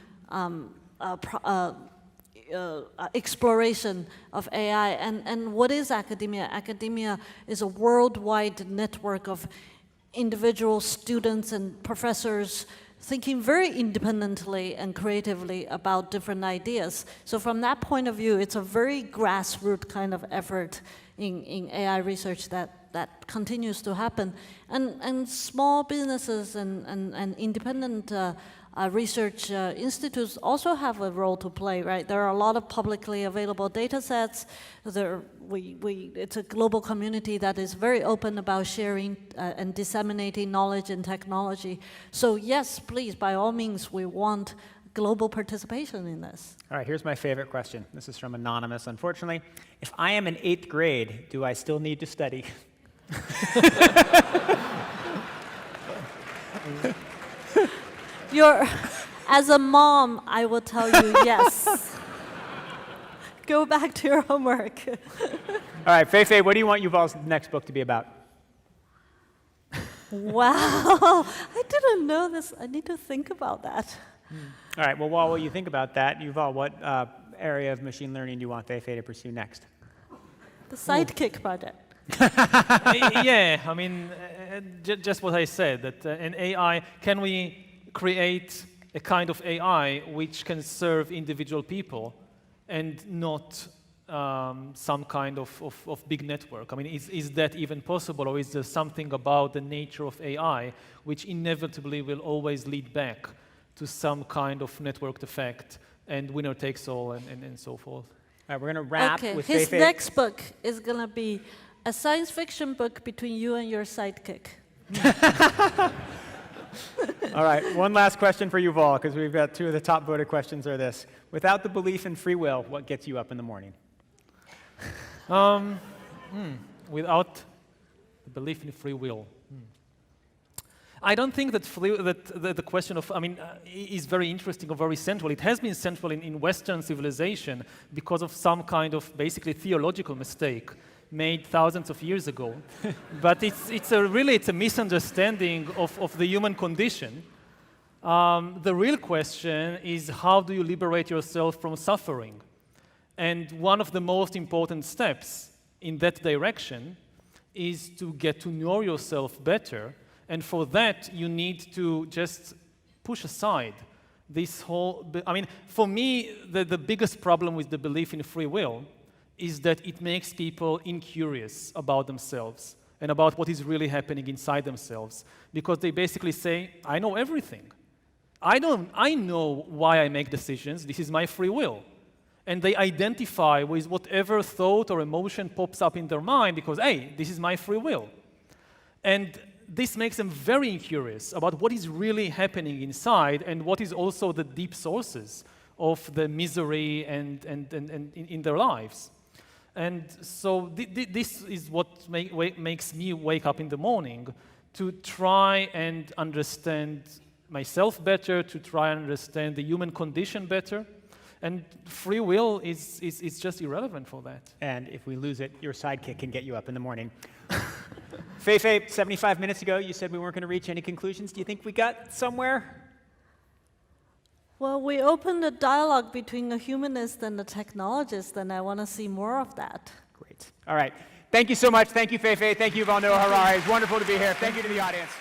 exploration of AI. And what is academia? Academia is a worldwide network of individual students and professors thinking very independently and creatively about different ideas. So from that point of view, it's a very grassroots kind of effort in AI research that continues to happen. And small businesses and independent research institutes also have a role to play, right? There are a lot of publicly available data sets. It's a global community that is very open about sharing and disseminating knowledge and technology. So yes, please, by all means, we want global participation in this. all right, here's my favorite question. This is from Anonymous, unfortunately. If I am in 8th grade, do I still need to study? As a mom, I will tell you yes. Go back to your homework. All right, Fei-Fei, what do you want Yuval's next book to be about? Wow, I didn't know this. I need to think about that. All right, well, while you think about that, Yuval, what area of machine learning do you want Fei-Fei to pursue next? The Sidekick project. Yeah, I mean, just what I said, that an AI, can we create a kind of AI which can serve individual people and not some kind of big network? I mean, is that even possible, or is there something about the nature of AI which inevitably will always lead back to some kind of networked effect and winner takes all and so forth? All right, we're going to wrap with Fei-Fei. His next book is going to be a science fiction book between you and your sidekick. All right, one last question for Yuval, because we've got two of the top voted questions are this. Without the belief in free will, what gets you up in the morning? Without the belief in free will. I don't think that the question of, is very interesting or very central. It has been central in Western civilization because of some kind of basically theological mistake made thousands of years ago. But it's a misunderstanding of the human condition. The real question is, how do you liberate yourself from suffering? And one of the most important steps in that direction is to get to know yourself better. And for that, you need to just push aside this whole... for me, the biggest problem with the belief in free will is that it makes people incurious about themselves and about what is really happening inside themselves. Because they basically say, I know everything. I know why I make decisions. This is my free will. And they identify with whatever thought or emotion pops up in their mind because, hey, this is my free will. And this makes them very incurious about what is really happening inside and what is also the deep sources of the misery and in their lives. And so this is what makes me wake up in the morning, to try and understand myself better, to try and understand the human condition better. And free will is just irrelevant for that. And if we lose it, your sidekick can get you up in the morning. Fei-Fei, 75 minutes ago, you said we weren't going to reach any conclusions. Do you think we got somewhere? Well, we opened a dialogue between a humanist and a technologist, and I want to see more of that. Great. All right. Thank you so much. Thank you, Fei-Fei. Thank you, Yuval Noah Harari. It's wonderful to be here. Thank you to the audience.